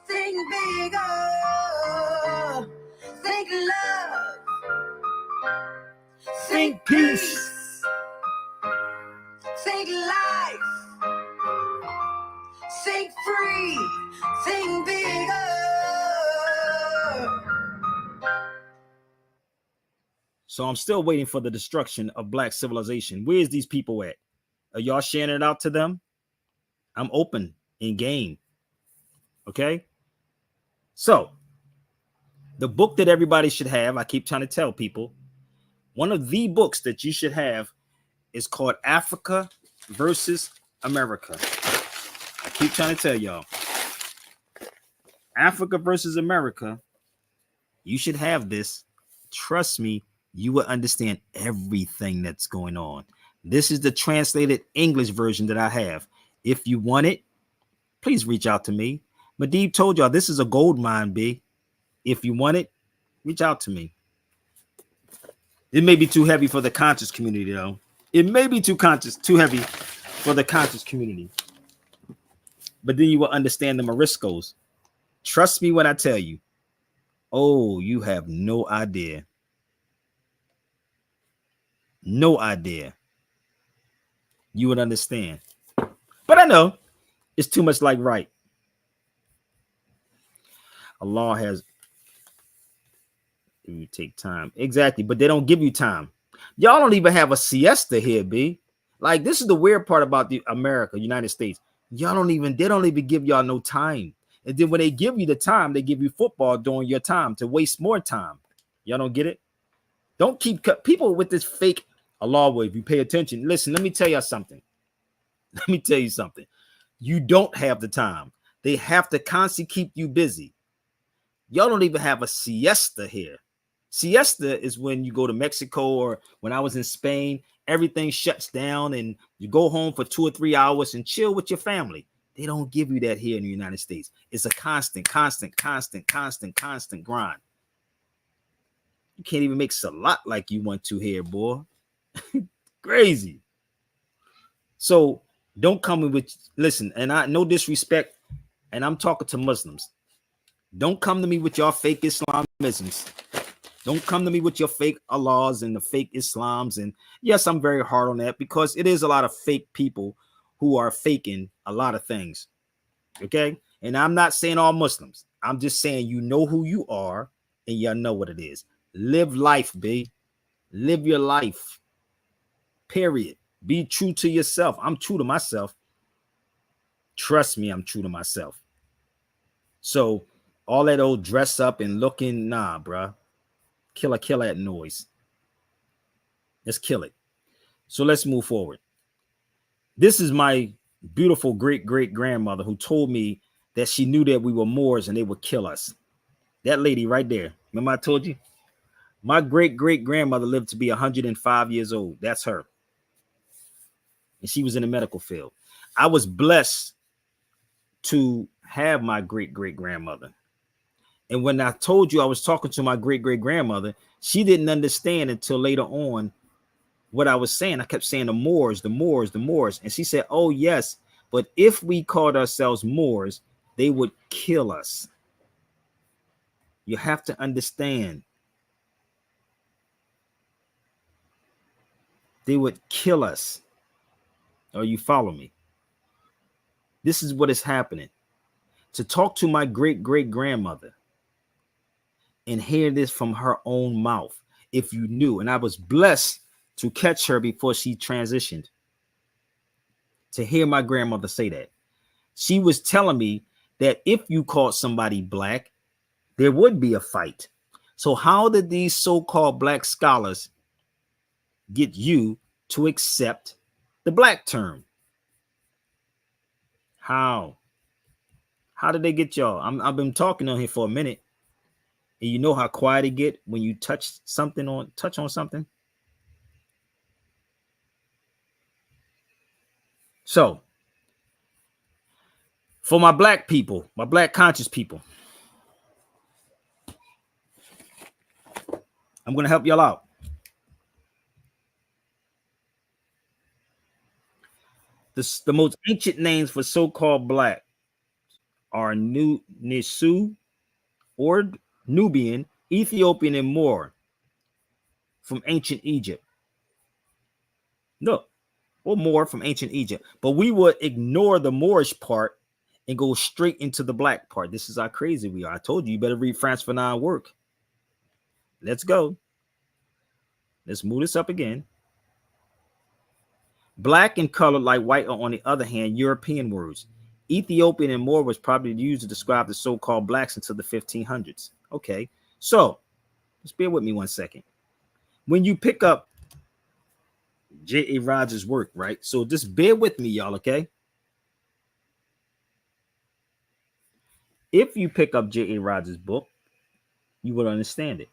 Think bigger. Think love. Think peace. Think life. Think free. Think bigger. So I'm still waiting for the destruction of black civilization. Where's these people at? Are y'all sharing it out to them? I'm open in game. Okay. So the book that everybody should have, I keep trying to tell people, one of the books that you should have is called Africa versus America. I keep trying to tell y'all. Africa versus America. You should have this. Trust me, you will understand everything that's going on. This is the translated English version that I have. If you want it, please reach out to me. Medib told y'all this is a gold mine, B. If you want it, reach out to me. It may be too heavy for the conscious community, though. It may be too heavy for the conscious community. But then you will understand the Moriscos. Trust me when I tell you. Oh, you have no idea. No idea. You would understand. But I know it's too much like right. Allah has you take time. Exactly, but they don't give you time. Y'all don't even have a siesta here, B. Like, this is the weird part about the America, United States. They don't even give y'all no time. And then when they give you the time, they give you football during your time to waste more time. Y'all don't get it? Don't keep people with this fake Allah way. If you pay attention, listen, let me tell you something. Let me tell you something. You don't have the time. They have to constantly keep you busy. Y'all don't even have a siesta here. Siesta is when you go to Mexico, or when I was in Spain, everything shuts down and you go home for 2 or 3 hours and chill with your family. They don't give you that here in the United States. It's a constant grind. You can't even make salat like you want to here, boy. Crazy. So don't come in with, listen, and I no disrespect, and I'm talking to Muslims. Don't come to me with your fake Islamisms. Don't come to me with your fake Allahs and the fake Islams. And yes, I'm very hard on that because it is a lot of fake people who are faking a lot of things. Okay. And I'm not saying all Muslims. I'm just saying you know who you are and y'all know what it is. Live life, B. Live your life. Period. Be true to yourself. I'm true to myself. Trust me, I'm true to myself. So all that old dress up and looking, nah, bruh. Kill that noise. Let's kill it. So let's move forward. This is my beautiful great-great-grandmother who told me that she knew that we were Moors and they would kill us. That lady right there. Remember I told you? My great-great-grandmother lived to be 105 years old. That's her. And she was in the medical field. I was blessed to have my great-great-grandmother. And when I told you I was talking to my great-great-grandmother, she didn't understand until later on what I was saying. I kept saying the Moors, the Moors, the Moors. And she said, oh, yes, but if we called ourselves Moors, they would kill us. You have to understand. They would kill us. Or you follow me? This is what is happening. To talk to my great-great-grandmother and hear this from her own mouth, if you knew, and I was blessed to catch her before she transitioned, to hear my grandmother say that. She was telling me that if you called somebody black, there would be a fight. So how did these so-called black scholars get you to accept the black term? How did they get y'all? I've been talking on here for a minute, and you know how quiet it get when you touch on something. So, for my black people, my black conscious people, I'm going to help y'all out. The most ancient names for so-called black are Nisu, or Nubian, Ethiopian, and Moor from ancient Egypt. Look, or Moor from ancient Egypt. But we would ignore the Moorish part and go straight into the black part. This is how crazy we are. I told you, you better read Frantz Fanon work. Let's go. Let's move this up again. Black and colored like white are, on the other hand, European words. Ethiopian and Moor was probably used to describe the so-called blacks until the 1500s. Okay, so just bear with me 1 second. When you pick up J.A. Rogers' work, right? So just bear with me, y'all, okay? If you pick up J.A. Rogers' book, you will understand it.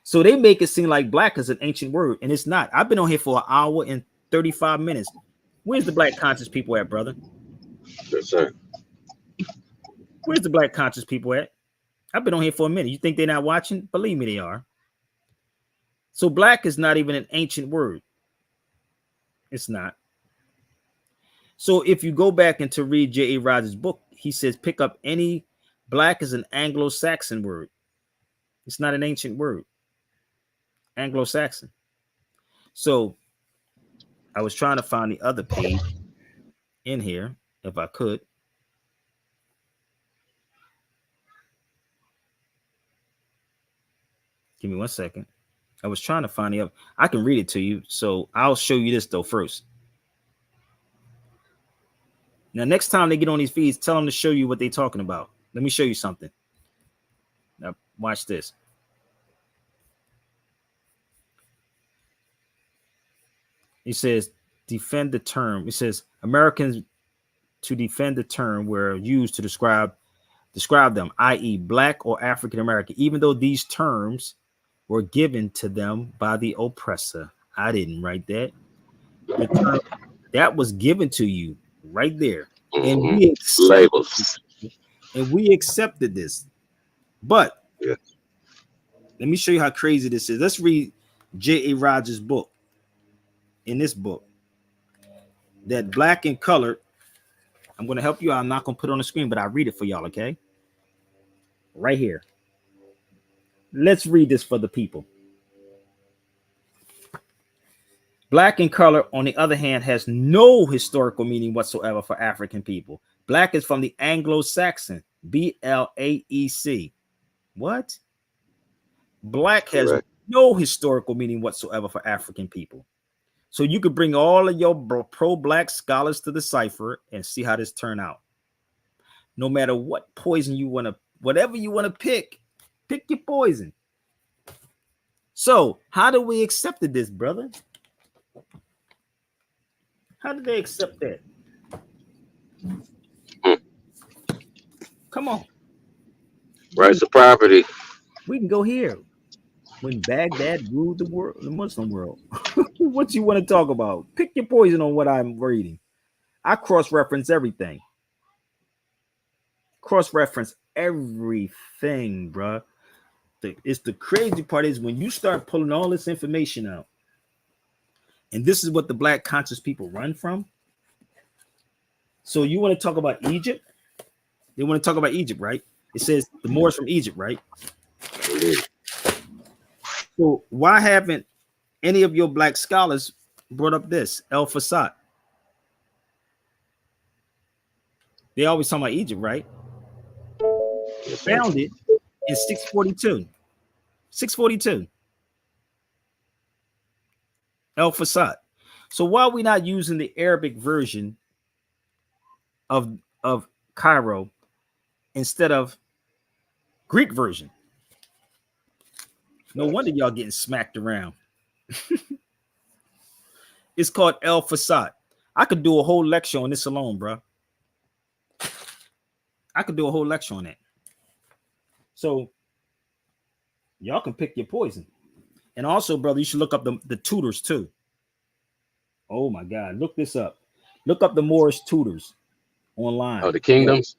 So they make it seem like black is an ancient word, and it's not. I've been on here for an hour and 35 minutes. Where's the black conscious people at, brother? Yes, sir. Where's the black conscious people at? I've been on here for a minute. You think they're not watching? Believe me, they are. So black is not even an ancient word. It's not. So if you go back and to read J.A. Rogers' book, he says pick up any black is an Anglo-Saxon word. It's not an ancient word. Anglo-Saxon. So I was trying to find the other page in here, if I could. Give me 1 second. I was trying to find the other. I can read it to you. So I'll show you this though first. Now, next time they get on these feeds, tell them to show you what they're talking about. Let me show you something. Now, watch this. It says, defend the term. It says, Americans to defend the term were used to describe them, i.e. black or African American, even though these terms were given to them by the oppressor. I didn't write that. The term that was given to you right there. And we labels. And we accepted this. But yeah, let me show you how crazy this is. Let's read J.A. Rogers' book. In this book, that black and colored, I'm going to help you out. I'm not going to put it on the screen, but I read it for y'all, okay? Right here. Let's read this for the people. Black and color, on the other hand, has no historical meaning whatsoever for African people. Black is from the Anglo-Saxon, B-L-A-E-C. What? Black has Correct. no historical meaning whatsoever for African people. So you could bring all of your pro-black scholars to the cipher and see how this turn out. No matter what poison you want to, whatever you want to pick your poison. So how do we accept this, brother? How did they accept that? Come on. Rights of property. We can go here. When Baghdad ruled the world, the Muslim world. What you want to talk about? Pick your poison on what I'm reading. I cross-reference everything. Cross-reference everything, bruh. It's the crazy part is when you start pulling all this information out, and this is what the black conscious people run from. So you want to talk about Egypt? They want to talk about Egypt, right? It says the Moors from Egypt, right? So why haven't any of your black scholars brought up this El Fasad? They always talk about Egypt, right? Founded in 642. 642. El Fasad. So why are we not using the Arabic version of Cairo instead of Greek version? No wonder y'all getting smacked around. It's called El Fasad. I could do a whole lecture on this alone, bro. I could do a whole lecture on that. So y'all can pick your poison. And also, brother, you should look up the tutors too. Oh my God, look this up. Look up the Moorish tutors online. Oh, the kingdoms?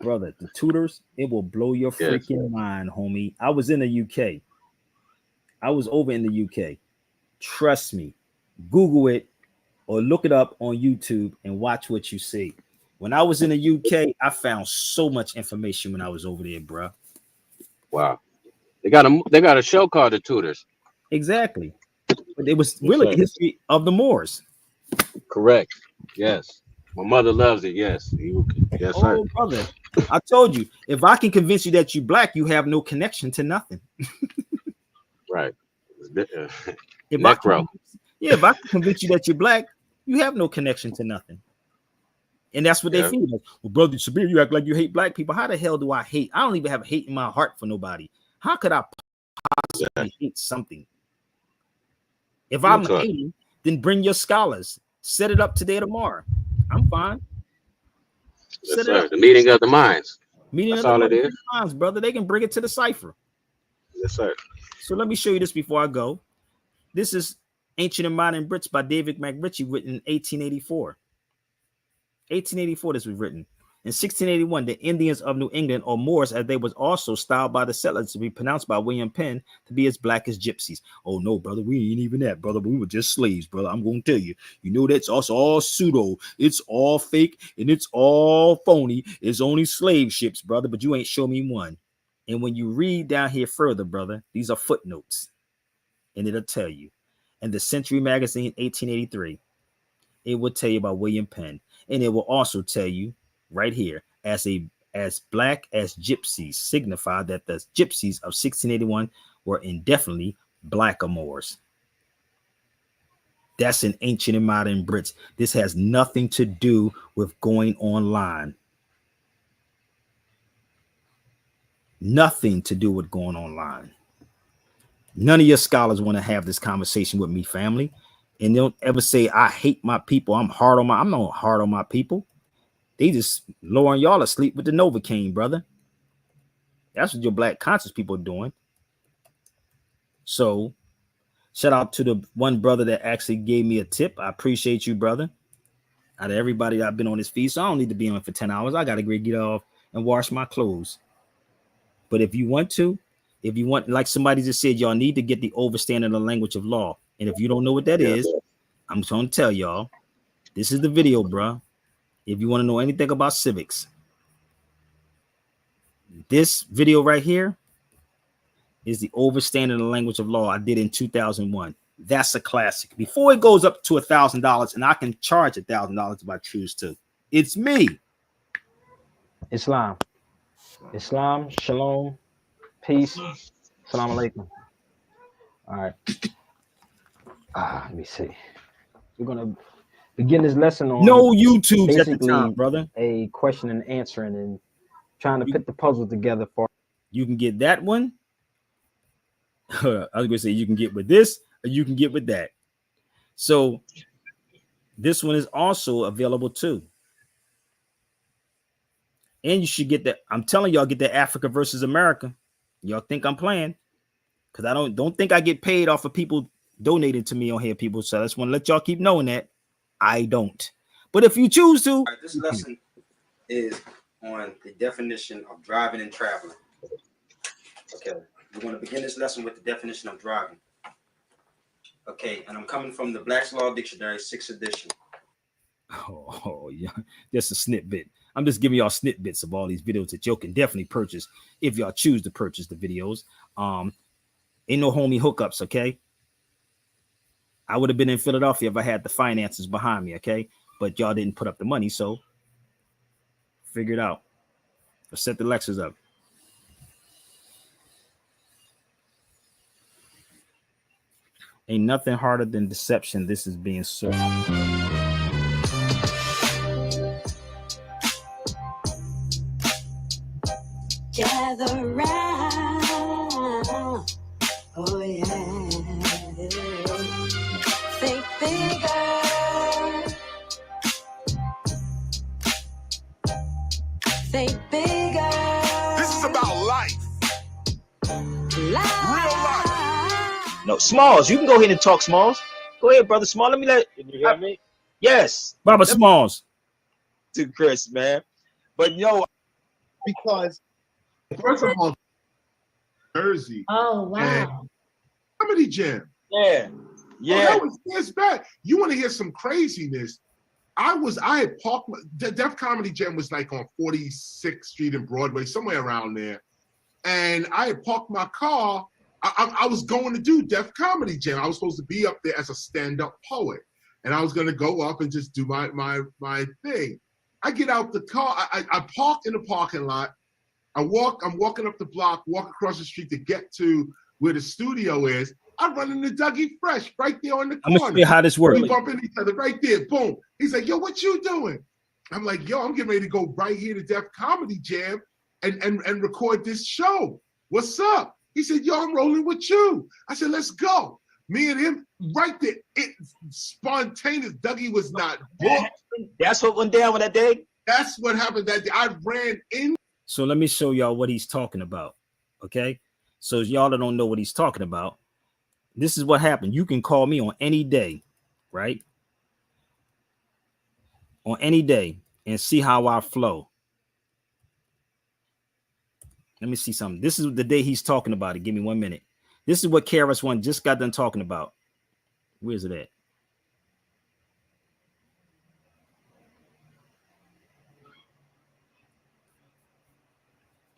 Brother, the tutors, it will blow your freaking mind, homie. I was in the UK. I was over in the UK. Trust me. Google it or look it up on YouTube and watch what you see. When I was in the UK, I found so much information when I was over there, bro. Wow. They got a show called The Tudors. Exactly. But it was really the history of the Moors. Correct. Yes. My mother loves it. Yes. Yes, sir. Oh, brother. I told you, if I can convince you that you black, you have no connection to nothing. Right. If I can convince you that you're black, you have no connection to nothing. And that's what they feel. Like, well, brother Sabir, you act like you hate black people. How the hell do I hate? I don't even have hate in my heart for nobody. How could I possibly hate something? If I'm hating, then bring your scholars. Set it up today or tomorrow. I'm fine. Yes, sir. The meeting of the minds. That's all it is. Minds, brother. They can bring it to the cipher. Yes, sir. So let me show you this before I go. This is Ancient and Modern Brits by David McRitchie, written in 1884. 1884, this was written. In 1681, the Indians of New England, or Moors, as they was also styled by the settlers to be pronounced by William Penn, to be as black as gypsies. Oh no, brother, we ain't even that, brother. We were just slaves, brother. I'm going to tell you. You know that's also all pseudo. It's all fake and it's all phony. It's only slave ships, brother. But you ain't show me one. And when you read down here further, brother, these are footnotes, and it'll tell you. And the Century Magazine, 1883, it will tell you about William Penn, and it will also tell you right here, as black as gypsies signify that the gypsies of 1681 were indefinitely blackamoors. That's in Ancient and Modern Brits. This has nothing to do with going online. Nothing to do with going online. None of your scholars want to have this conversation with me, family. And they don't ever say, I hate my people. I'm not hard on my people. They just lowering y'all asleep with the Novocaine, brother. That's what your black conscious people are doing. So shout out to the one brother that actually gave me a tip. I appreciate you, brother. Out of everybody I've been on this feed, so I don't need to be on for 10 hours. I got to get off and wash my clothes. But if you want, like somebody just said, y'all need to get the Overstanding of the Language of Law. And if you don't know what that is, I'm going to tell y'all, this is the video, bro. If you want to know anything about civics, this video right here is the Overstanding of the Language of Law I did in 2001. That's a classic. Before it goes up to $1,000, and I can charge $1,000 if I choose to. It's me. Islam, shalom, peace, salam alaikum. All right. Let me see. We're gonna begin this lesson on no YouTubes at the basically time, brother. a question and answering and trying to put the puzzle together for. You can get that one. I was gonna say you can get with this, or you can get with that. So this one is also available too. And you should get that. I'm telling y'all, get that Africa versus America. Y'all think I'm playing? Because I don't think I get paid off of people donating to me on here, people. So I just want to let y'all keep knowing that I don't. But if you choose to, this lesson is on the definition of driving and traveling. Okay, we're going to begin this lesson with the definition of driving. Okay, and I'm coming from the Black's Law Dictionary, 6th edition. oh yeah, just a snippet. I'm just giving y'all snippets of all these videos that y'all can definitely purchase if y'all choose to purchase the videos. Ain't no homie hookups, okay? I would have been in Philadelphia if I had the finances behind me, okay? But y'all didn't put up the money, so figure it out. Let's set the Lexus up. Ain't nothing harder than deception. This is being served. Gather round, oh yeah. Think bigger. Think bigger. This is about life. Real life. No, Smalls, you can go ahead and talk, Smalls. Go ahead, brother Smalls. Let me let. Can you hear me? Yes, Baba Smalls. To Chris, man. But yo, Because first of all, Jersey. Oh wow. Comedy Jam. yeah. Oh, that was this bad. You want to hear some craziness? I had parked. The Def Comedy Jam was like on 46th Street and Broadway, somewhere around there. And I had parked my car. I was going to do Def Comedy Jam. I was supposed to be up there as a stand-up poet, and I was going to go up and just do my thing. I get out the car. I parked in the parking lot. I'm walking up the block, walk across the street to get to where the studio is. I run into Dougie Fresh right there on the corner. I'm gonna show you how this works. We bump into each other right there. Boom. He's like, yo, what you doing? I'm like, yo, I'm getting ready to go right here to Def Comedy Jam and record this show. What's up? He said, yo, I'm rolling with you. I said, let's go. Me and him right there. It spontaneous. Dougie was not booked. That's what went down with that day. That's what happened that day. I ran in. So let me show y'all what he's talking about. Okay. So y'all that don't know what he's talking about, this is what happened. You can call me on any day, right? On any day and see how I flow. Let me see something. This is the day he's talking about it. Give me 1 minute. This is what KRS-One just got done talking about. Where's it at?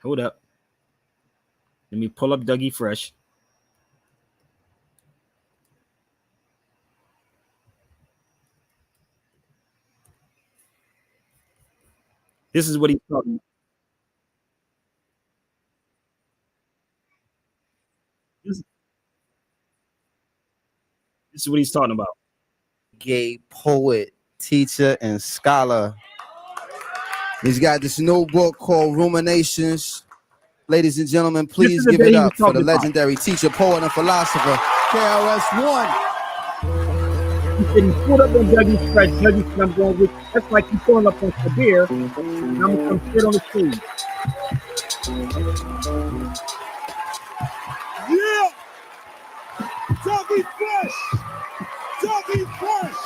Hold up. Let me pull up Dougie Fresh. This is what he's talking about. This is what he's talking about. Gay poet, teacher, and scholar. He's got this new book called Ruminations. Ladies and gentlemen, please give it up for the legendary teacher, poet, and philosopher, KRS-One. He's getting pulled up on Dougie Fresh. Dougie said, I'm going with you. That's like he's pulling up on Kabir. And I'm going to come sit on the stage. Yeah! Dougie Fresh! Dougie Fresh!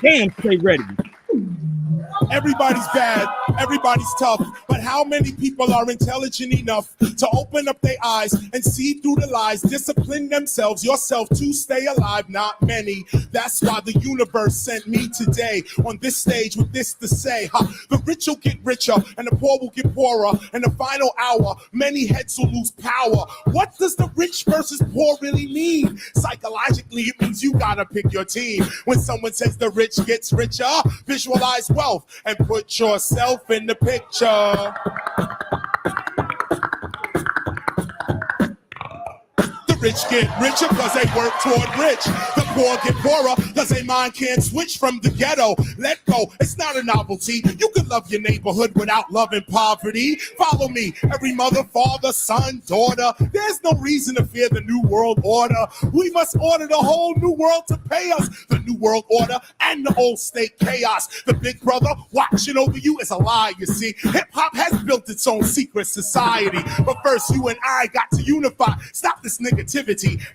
Damn, stay ready. Everybody's bad. Everybody's tough, but how many people are intelligent enough to open up their eyes and see through the lies, discipline themselves, yourself to stay alive? Not many. That's why the universe sent me today on this stage with this to say. The rich will get richer and the poor will get poorer. In the final hour, many heads will lose power. What does the rich versus poor really mean? Psychologically, it means you gotta pick your team. When someone says the rich gets richer, visualize wealth and put yourself in the picture. Rich get richer because they work toward rich. The poor get poorer because their mind can't switch from the ghetto. Let go, it's not a novelty. You can love your neighborhood without loving poverty. Follow me, every mother, father, son, daughter. There's no reason to fear the new world order. We must order the whole new world to pay us. The new world order and the old state chaos. The big brother watching over you is a lie, you see. Hip hop has built its own secret society. But first you and I got to unify. Stop this negativity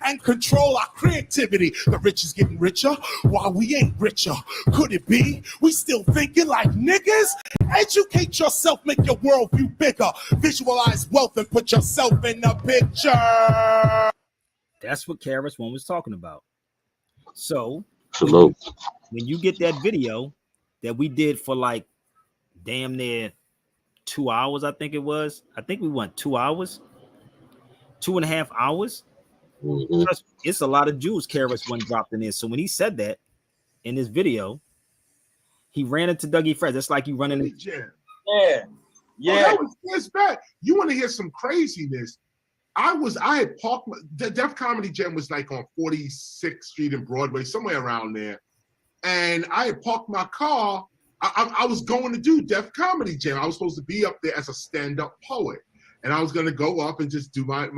and control our creativity. The rich is getting richer while we ain't richer. Could it be we still thinking like niggas? Educate yourself, make your worldview bigger. Visualize wealth and put yourself in the picture. That's what KRS-One was talking about. So Salute. when you get that video that we did for like damn near 2 hours, I think it was. I think we went 2 hours, 2.5 hours. It's a lot of jewels KRS-One dropped in there. So when he said that in this video, he ran into Dougie Fresh. That's like you running into Yeah. Oh, it's bad. You want to hear some craziness? I had parked the Def Comedy Jam was like on 46th Street and Broadway, somewhere around there. And I had parked my car. I was going to do Def Comedy Jam. I was supposed to be up there as a stand-up poet. And I was going to go up and just do my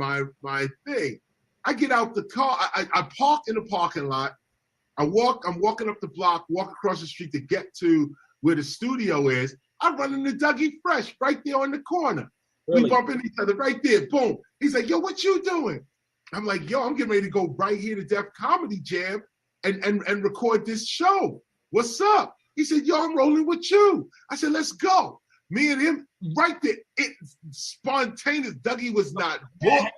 thing. I get out the car. I park in the parking lot. I'm walking up the block, walk across the street to get to where the studio is. I run into Dougie Fresh right there on the corner. Really? We bump into each other right there. Boom. He's like, yo, what you doing? I'm like, yo, I'm getting ready to go right here to Def Comedy Jam and record this show. What's up? He said, yo, I'm rolling with you. I said, let's go. Me and him right there. It's spontaneous. Dougie was not booked.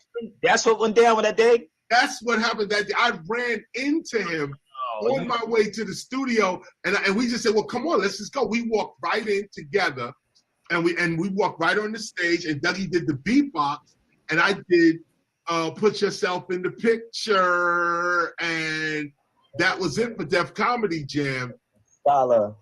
That's what went down with that day? That's what happened that day. I ran into him on my way to the studio, and we just said, well, come on, let's just go. We walked right in together, and we walked right on the stage, and Dougie did the beatbox, and I did Put Yourself in the Picture, and that was it for Def Comedy Jam. Scholar.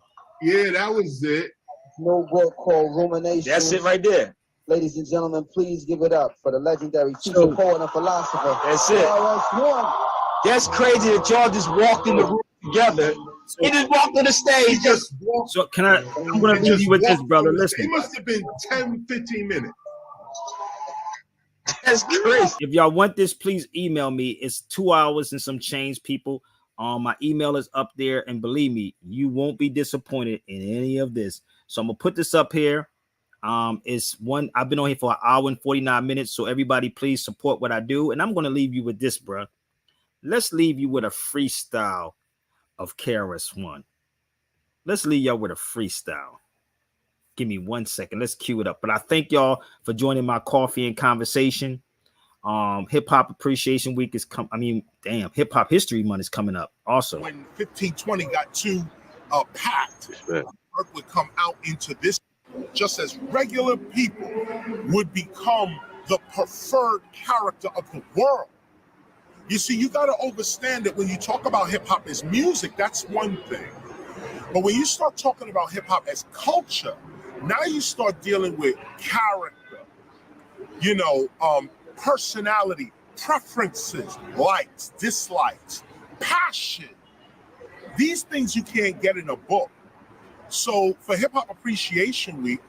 Yeah, that was it. No book called Rumination. That's it right there. Ladies and gentlemen, please give it up for the legendary teacher, poet, and philosopher. That's it. KRS-One. That's crazy that y'all just walked in the room together. He just walked on the stage. So I'm gonna leave you with this, brother. Listen. It must have been 10, 15 minutes. That's crazy. If y'all want this, please email me. It's 2 hours and some change, people. My email is up there, and believe me, you won't be disappointed in any of this. So I'm gonna put this up here. I've been on here for 1 hour and 49 minutes. So everybody, please support what I do. And I'm gonna leave you with this, bro. Let's leave you with a freestyle of KRS-One. Let's leave y'all with a freestyle. Give me 1 second. Let's cue it up. But I thank y'all for joining my coffee and conversation. Hip Hop Appreciation Week is Hip Hop History Month is coming up. Also, when 1520 got too packed, Earth would come out into this, just as regular people would become the preferred character of the world. You see, you got to understand that when you talk about hip hop as music, that's one thing. But when you start talking about hip hop as culture, now you start dealing with character, personality, preferences, likes, dislikes, passion. These things you can't get in a book. So for Hip Hop Appreciation Week,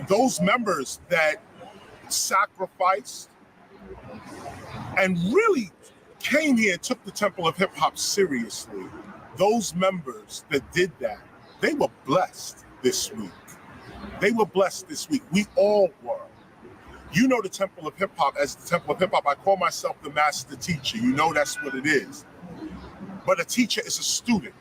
those members that sacrificed and really came here and took the Temple of Hip Hop seriously, those members that did that, they were blessed this week. They were blessed this week. We all were. You know the Temple of Hip Hop as the Temple of Hip Hop. I call myself the master teacher. You know that's what it is. But a teacher is a student.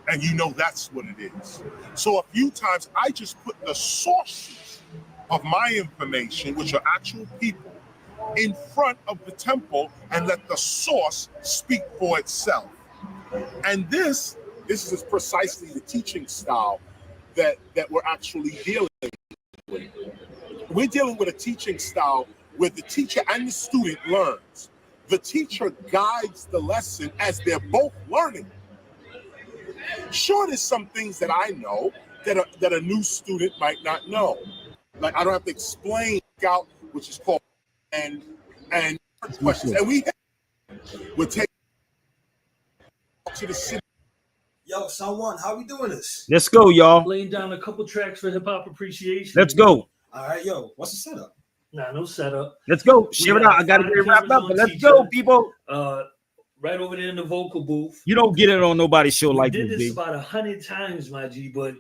And you know that's what it is. So a few times I just put the sources of my information, which are actual people, in front of the temple and let the source speak for itself. And this is precisely the teaching style that we're actually dealing with. We're dealing with a teaching style where the teacher and the student learns. The teacher guides the lesson as they're both learning. Sure, there's some things that I know that a new student might not know. Like I don't have to explain out, which is called and questions. And we're taking to the city. Yo, someone, how we doing this? Let's go, y'all. Laying down a couple tracks for hip hop appreciation. Let's go. All right, yo, what's the setup? Nah, no setup. Let's go. Share it out. I gotta get it wrapped up, but let's go, people. Right over there in the vocal booth. You don't get it on nobody's show like this. We did this B. about 100 times, my G, but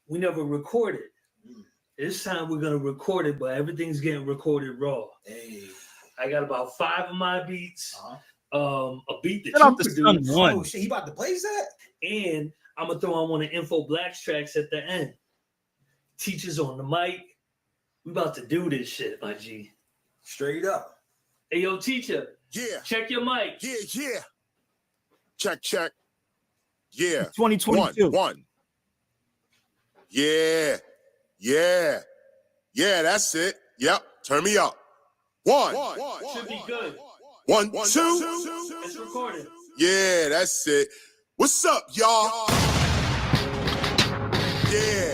we never recorded. This time we're gonna record it, but everything's getting recorded raw. Hey. I got about 5 of my beats. A beat that you produced. Oh shit, he about to blaze that? And I'm gonna throw on one of Info Black's tracks at the end. Teachers on the mic. We about to do this shit, my G. Straight up. Hey, yo, teacher. Yeah. Check your mic. Yeah. Check. Yeah. 2022. One. Yeah. That's it. Yep. Turn me up. One. Should be good. 1, 2. It's recorded. Yeah, that's it. What's up, y'all? Yeah.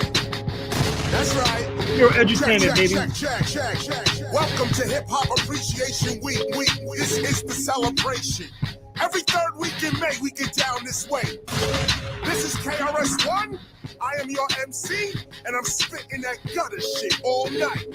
That's right. You're entertainment, baby. Check. Welcome to Hip Hop Appreciation Week. This is the celebration. Every third week in May, we get down this way. This is KRS-One. I am your MC, and I'm spitting that gutter shit all night.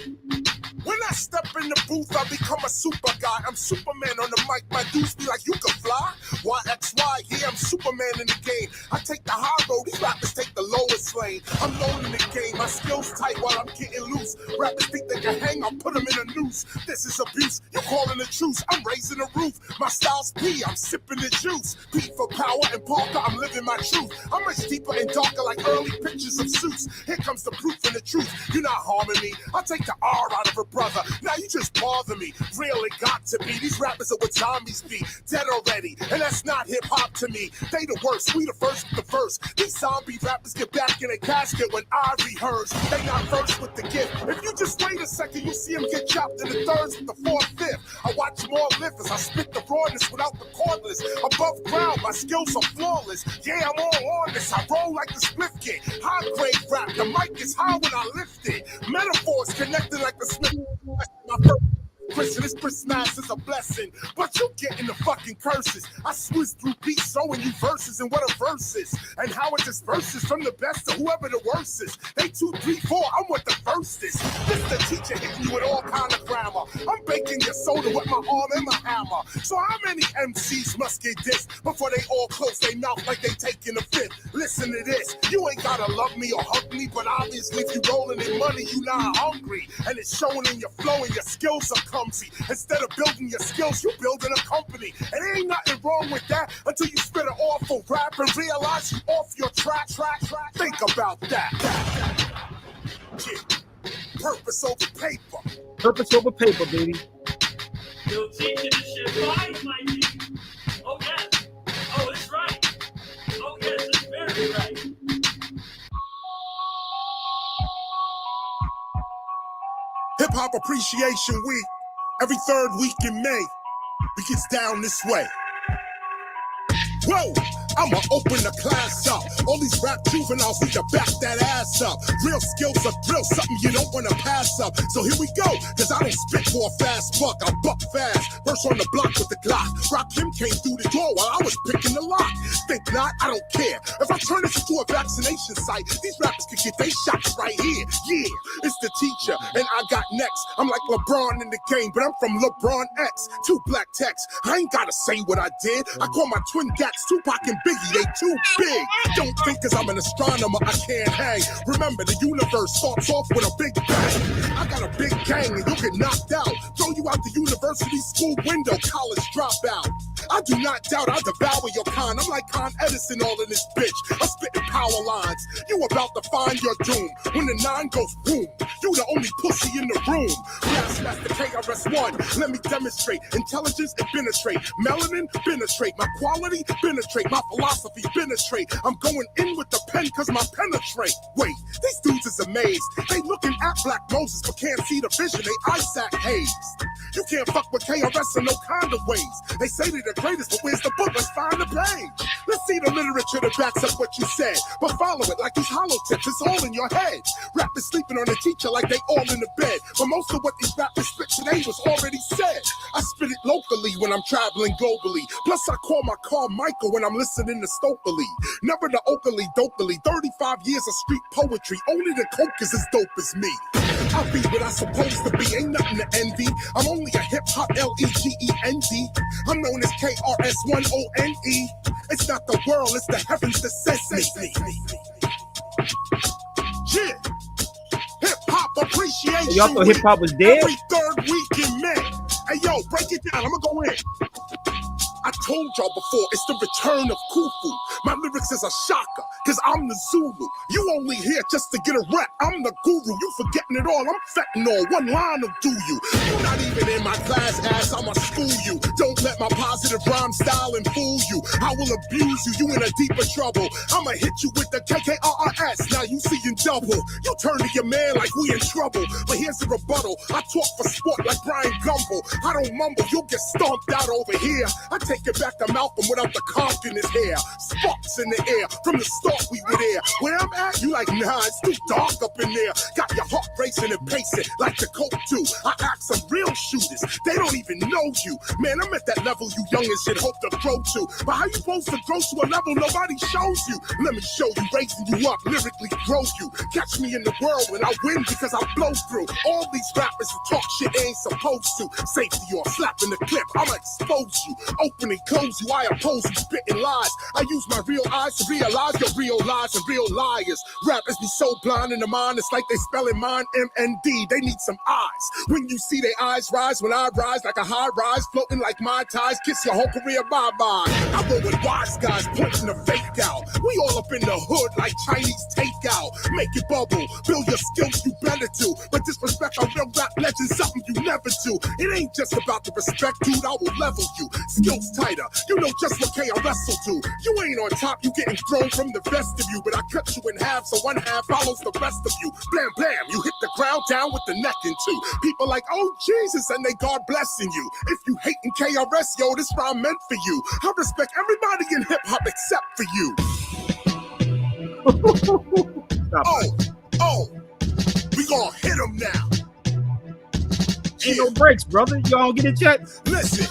When I step in the booth, I become a super guy. I'm Superman on the mic. My dudes be like, you can fly. YXY, yeah, I'm Superman in the game. I take the high road. These rappers take the lowest lane. I'm known in the game. My skills tight while I'm getting loose. Rappers think they can hang. I'll put them in a noose. This is abuse. You're calling the truce. I'm raising the roof. My style's P. I'm sipping the juice. P for power and Parker. I'm living my truth. I'm much deeper and darker like early pictures of suits. Here comes the proof and the truth. You're not harming me. I'll take the R out of a brother. Now you just bother me. Really got to be. These rappers are what zombies be. Dead already. And that's not hip hop to me. They the worst. We the first with the first. These zombie rappers get back in a casket when I rehearse. They not first with the gift. If you just wait a second, you see them get chopped in the thirds with the fourth, fifth. I watch them all live as I spit the rawness without the cordless. Above ground, my skills are flawless. Yeah, I'm all on this. I roll like the split kid. High grade rap. The mic is high when I lift it. Metaphors connected like the Smith. My first Christian, this Christmas is a blessing, but you getting the fucking curses. I swizz through beats showing you verses and what a verse is, and how it disperses from the best to whoever the worst is. They 2, 3, 4, I'm what the first is. This the teacher hitting you with all kind of grammar. I'm baking your soda with my arm and my hammer. So how many MCs must get dissed before they all close their mouth like they taking a fifth? Listen to this, you ain't gotta love me or hug me, but obviously if you rolling in money, you not hungry, and it's showing in your flow and your skills are clumsy. Instead of building your skills, you building a company. And there ain't nothing wrong with that until you spit an awful rap and realize you off your track. Think about that. Yeah. Purpose over paper. Purpose over paper, baby. Yo, teaching this shit fine, my G. Oh, yes. Oh, it's right. Oh, yes, it's very right. Hip Hop Appreciation Week. Every third week in May, we get down this way. Whoa! I'ma open the class up. All these rap juveniles need to back that ass up. Real skills are thrill, something you don't wanna pass up. So here we go, cause I don't spit for a fast buck. I buck fast, burst on the block with the Glock. Rakim came through the door while I was picking the lock. Think not, I don't care. If I turn this into a vaccination site, these rappers could get their shots right here. Yeah, it's the teacher, and I got next. I'm like LeBron in the game, but I'm from LeBron X. 2 black texts, I ain't gotta say what I did. I call my twin gats Tupac and Biggie, they too big. Don't think cause I'm an astronomer I can't hang. Remember the universe starts off with a big bang. I got a big gang and you'll get knocked out. Throw you out the university school window, college dropout. I do not doubt I devour your kind. I'm like Con Edison all in this bitch. I'm spitting power lines. You about to find your doom. When the 9 goes boom, you the only pussy in the room. Blastmaster KRS-One, let me demonstrate. Intelligence and penetrate. Melanin, penetrate. My quality, penetrate. My philosophy, penetrate. I'm going in with the pen cause my penetrate. Wait, these dudes is amazed. They looking at Black Moses but can't see the vision. They Isaac Hayes. You can't fuck with KRS in no kind of ways. They say they're the greatest, but where's the book? Let's find the page. Let's see the literature that backs up what you said. But follow it like these hollow tips. It's all in your head. Rappers sleeping on the teacher like they all in the bed. But most of what these rappers spit today was already said. I spit it locally when I'm traveling globally. Plus I call my car Michael when I'm listening to Stokely. Never the Oakley Dokley. 35 years of street poetry. Only the coke is as dope as me. I'll be what I'm supposed to be. Ain't nothing to envy. I'm only a hip-hop Legend. I'm known as KRS-One-O-N-E. It's not the world, it's the heavens that sends me. Yeah. Hip-hop appreciation. Y'all thought hip-hop was dead? Every third week in May. Hey, yo, break it down. I'm gonna go in. I told y'all before, it's the return of Khufu. My lyrics is a shocker, cause I'm the Zulu. You only here just to get a rap. I'm the guru. You forgetting it all. I'm fentanyl. One line will do you. You're not even in my class, ass. I'ma school you. Don't let my positive rhyme styling fool you. I will abuse you. You in a deeper trouble. I'ma hit you with the KKRS. Now you seeing double. You turn to your man like we in trouble. But here's the rebuttal. I talk for sport like Brian Gumble. I don't mumble. You'll get stomped out over here. I take it back to Malcolm without the conch in his hair. Sparks in the air. From the start we were there. Where I'm at, you like, nah, it's too dark up in there. Got your heart racing and pacing like the coke too. I act some real shooters. They don't even know you. Man, I'm at that level you youngins should hope to grow to. But how you supposed to grow to a level nobody shows you? Let me show you, raising you up, lyrically grow you. Catch me in the world when I win because I blow through. All these rappers who talk shit they ain't supposed to. Safety or slapping the clip, I'ma expose you. Open and close you, I oppose you, spitting lies. I use my real eyes to realize your real lies and real liars. Rappers be so blind in the mind, it's like they spelling mine M-N-D. They need some eyes. When you see their eyes rise, when I rise like a high rise, floating like my ties, kiss your whole career bye-bye. I roll with wise guys pointing the fake out. We all up in the hood like Chinese takeout. Make it bubble, build your skills, you better do. But disrespect a real rap legend, something you never do. It ain't just about the respect, dude, I will level you. Skills tighter, you know just what KRS will do. You ain't on top, you getting thrown from the best of you. But I cut you in half, so one half follows the rest of you. Blam, blam, you hit the ground down with the neck in two. People like, oh Jesus, and they God blessing you. If you hating KRS, yo, this rhyme meant for you. I respect everybody in hip-hop except for you. We gonna hit him now. Ain't no breaks, brother. Y'all don't get it yet? Listen,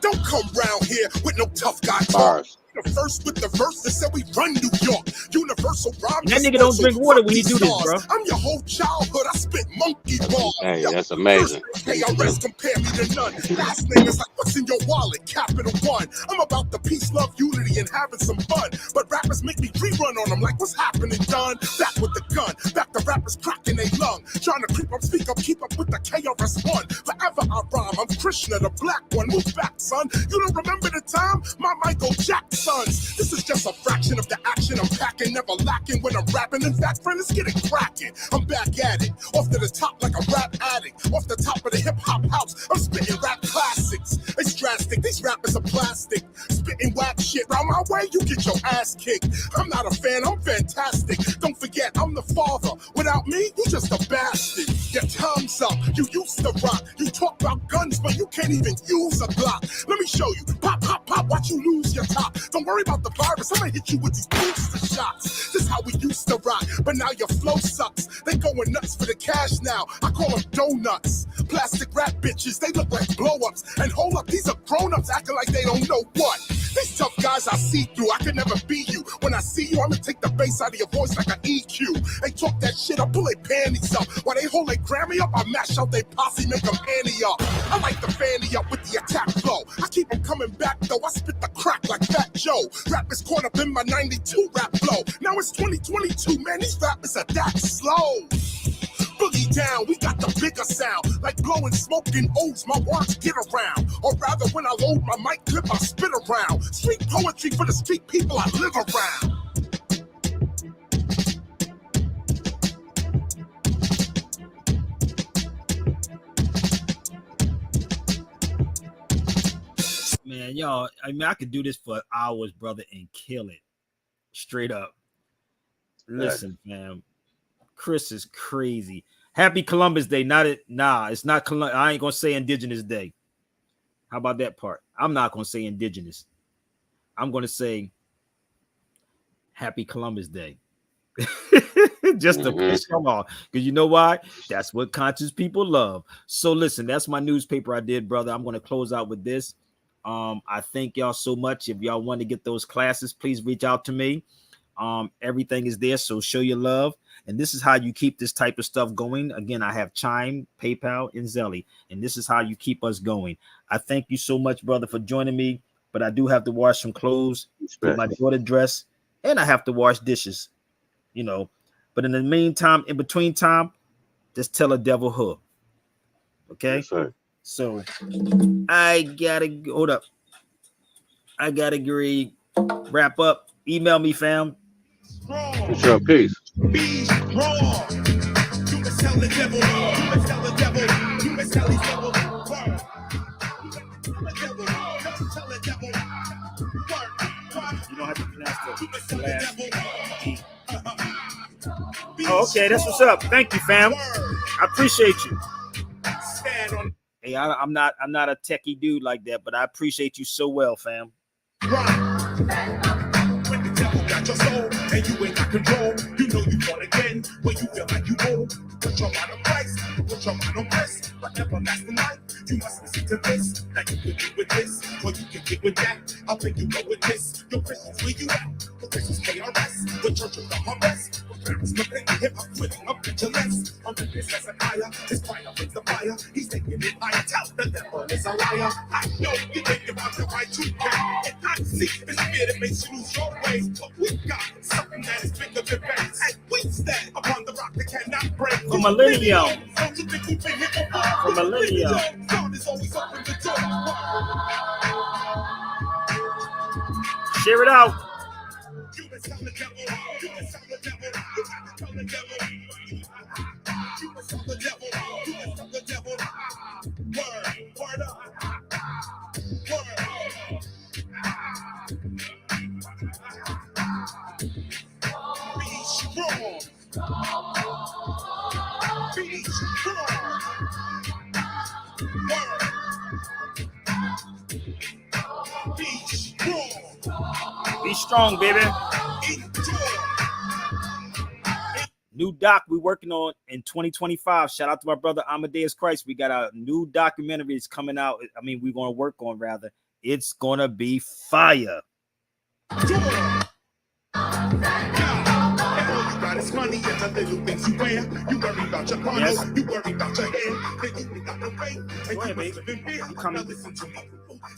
don't come round here with no tough guy talk. The first with the verse that said we run New York. Universal rhyme. That nigga don't drink water when he do this, bro. I'm your whole childhood. I spit monkey ball. Hey, that's amazing. KRS compare me to none. Last name is like what's in your wallet? Capital One. I'm about the peace, love, unity, and having some fun. But rappers make me rerun on them like what's happening, done. Back with the gun. Back the rappers cracking they lung. Trying to creep up, speak up, keep up with the KRS-One. Forever I rhyme. I'm Krishna, the black one. Move back, son. You don't remember the time? My Michael Jackson. Sons. This is just a fraction of the action I'm packing, never lacking when I'm rapping. In fact, friend, let's get it cracking. I'm back at it, off to the top like a rap addict. Off the top of the hip-hop house, I'm spitting rap classics. It's drastic, these rappers are plastic. Spitting whack shit, round my way, you get your ass kicked. I'm not a fan, I'm fantastic. Don't forget, I'm the father. Without me, you just a bastard. Your time's up, you used to rock. You talk about guns, but you can't even use a Glock. Let me show you, pop, pop, pop, watch you lose your top. Don't worry about the virus, I'ma hit you with these booster shots. This how we used to rock, but now your flow sucks. They going nuts for the cash now, I call them donuts. Plastic rap bitches, they look like blow-ups. And hold up, these are grown-ups acting like they don't know what. These tough guys I see through, I can never be you. When I see you, I'ma take the bass out of your voice like an EQ. They talk that shit, I pull their panties up. While they hold their Grammy up, I mash out their posse, make them ante up. I like the fanny up with the attack flow. I keep them coming back though, I spit the crack like Fat Joe. Rappers caught up in my 92 rap flow. Now it's 2022, man, these rappers are that slow. boogie down, we got the bigger sound. Like blowing smoke in O's, my words get around. Or rather, when I load my mic clip, I spit around. Street poetry for the street people I live around. Man, y'all, I mean, I could do this for hours, brother, and kill it. Straight up. Listen, fam. Chris is crazy. Happy Columbus Day. It's not Columbus. I ain't gonna say Indigenous Day. How about that part? I'm not gonna say Indigenous. I'm gonna say Happy Columbus Day. Just to piss them off. Because you know why? That's what conscious people love. So listen, that's my newspaper I did, brother. I'm gonna close out with this. I thank y'all so much. If y'all want to get those classes, please reach out to me. Everything is there, so show your love. And this is how you keep this type of stuff going. Again, I have Chime, PayPal, and Zelly, and this is how you keep us going. I thank you so much, brother, for joining me. But I do have to wash some clothes, get my daughter dressed, and I have to wash dishes, you know. But in the meantime, in between time, just tell a devil who. Okay. Yes, sir. So I gotta hold up. I gotta agree. Wrap up. Email me, fam. For sure. Peace. Be wrong. You must tell the devil. You must tell the devil. You must tell the devil. Word. Tell the devil. Word. You don't have to pronounce the last T. Oh, okay, that's what's up. Thank you, fam. I appreciate you. Hey, I'm not a techie dude like that, but I appreciate you so well, fam. When the devil got your soul and you ain't got control, you know you born again when you feel like you old. Put your mind on Christ, put your mind on rest. For everlasting life, you must listen to this. Now you can get with this, or you can get with that. I'll make you go with this. Your Christians, where you at? The Christians KRS, the church of the harvest. Parents looking at hip hop, quitting up vigilance. On the business as a fire, his fire brings the fire. He's taking it higher. Tell the devil is a liar. I know you think about the right you can. And I see the fear that makes you lose your ways. But we got something that is bigger than banks. And we stand upon the rock that cannot break. For millennium. Don't you think we've been here before? For millennium. God is always open the door. Share it out. You must tell the devil. You must tell the devil. You got to tell the devil. You must tell the devil. You must tell the devil. Word up. Word. Be strong. Be strong. Word. Be strong. Be strong, baby. New doc we working on in 2025. Shout out to my brother Amadeus Christ. We got a new documentary that's coming out. I mean, we're gonna work on rather. It's gonna be fire. It's money and the little things you wear. You worry about your car, Yes. you worry about your hair. Then you ain't got no faith, and Go you ahead, must baby. live in fear. You coming? Now listen to me,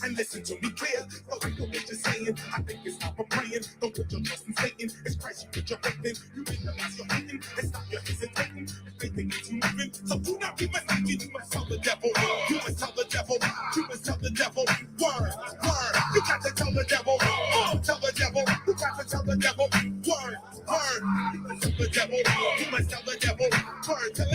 and listen to me clear. Don't think of what you're saying. I think it's not for praying. Don't put your trust in Satan. It's Christ you put your faith in. You realize you're hating and stop your hesitating. If they think it's you moving, so do not be mistaken. You must tell the devil. You must tell the devil. You must tell the devil. Word, word. You got to tell the devil. Oh, tell the devil. You got to tell the devil. Word, word. You must tell the devil. You must tell the devil. Word, tell